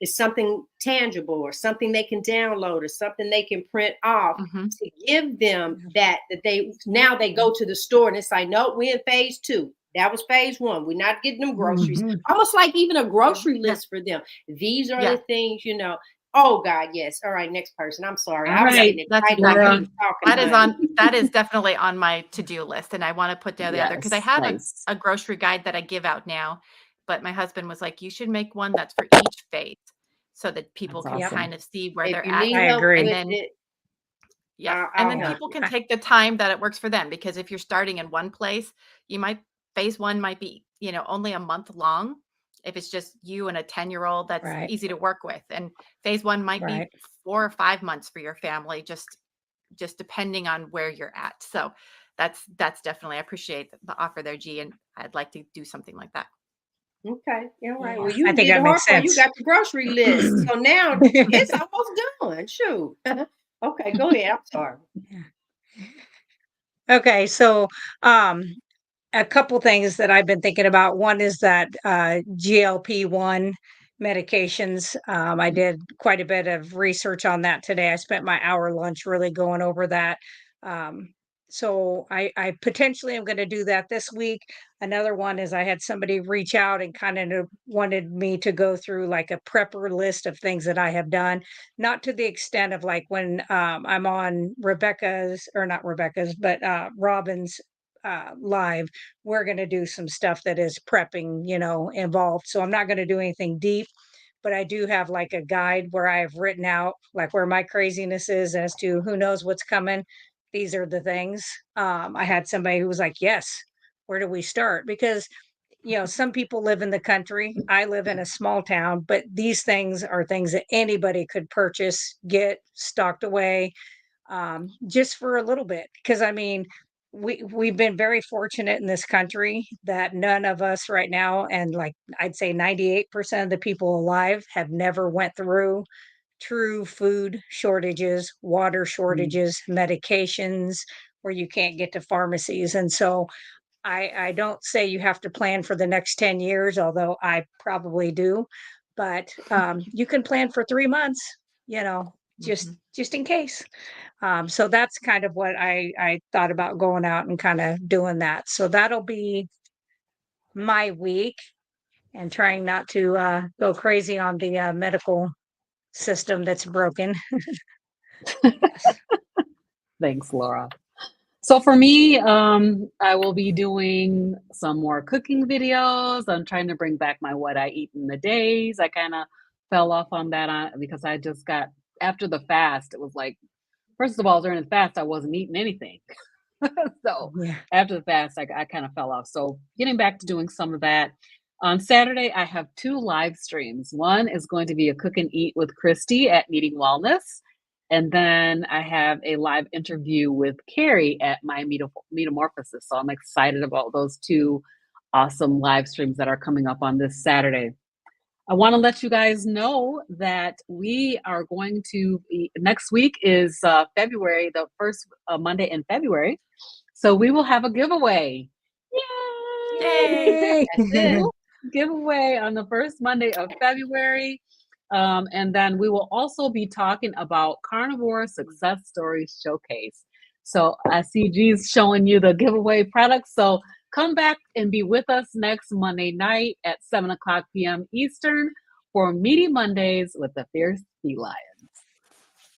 it's something tangible or something they can download or something they can print off to give them that they go to the store and it's like, no, we're in phase 2. That was phase 1. We're not getting them groceries. Almost like even a grocery list for them. These are the things, Oh God, yes. All right, next person. I'm sorry. All right. That's Exactly. that is definitely on my to-do list, and I want to put down the other because I have a grocery guide that I give out now, but my husband was like, you should make one that's for each phase so that people can kind of see where they're at. I agree. And then people can take the time that it works for them, because if you're starting in one place, phase 1 might be, only a month long. If it's just you and a 10-year-old, that's easy to work with. And phase 1 might be 4 or 5 months for your family, just depending on where you're at. So that's definitely, I appreciate the offer there, G, and I'd like to do something like that. Okay. All right. Well, I think that makes sense. You got the grocery list. So now it's almost done. Shoot. Okay, go ahead. I'm sorry. Okay. So, a couple things that I've been thinking about. One is that GLP-1 medications. I did quite a bit of research on that today. I spent my hour lunch really going over that. So I potentially am going to do that this week. Another one is I had somebody reach out and kind of wanted me to go through like a prepper list of things that I have done, not to the extent of like when I'm on Robin's live, we're going to do some stuff that is prepping, involved. So I'm not going to do anything deep, but I do have like a guide where I've written out like where my craziness is as to who knows what's coming. These are the things. I had somebody who was like, yes, where do we start? Because, some people live in the country. I live in a small town, but these things are things that anybody could purchase, get stocked away, just for a little bit. Because I mean, we've been very fortunate in this country that none of us right now, and like I'd say 98% of the people alive have never went through true food shortages, water shortages, medications where you can't get to pharmacies. And so I don't say you have to plan for the next 10 years, although I probably do, but you can plan for 3 months, just in case. So that's kind of what I thought about going out and kind of doing that. So that'll be my week, and trying not to go crazy on the medical system that's broken. Thanks, Laura. So for me, I will be doing some more cooking videos. I'm trying to bring back my what I eat in the days. I kind of fell off on that because I just got, after the fast, it was like, first of all, during the fast, I wasn't eating anything. So after the fast, I kind of fell off. So getting back to doing some of that. On Saturday, I have 2 live streams. One is going to be a cook and eat with Christy at Meeting Wellness. And then I have a live interview with Carrie at my Metamorphosis. So I'm excited about those 2 awesome live streams that are coming up on this Saturday. I want to let you guys know that we are going to next week is February, the first Monday in February. So we will have a giveaway. Yay! Giveaway on the first Monday of February. And then we will also be talking about Carnivore Success Stories Showcase. So I see G's showing you the giveaway products. So come back and be with us next Monday night at 7:00 p.m. Eastern for Meaty Mondays with the Fierce FeLions.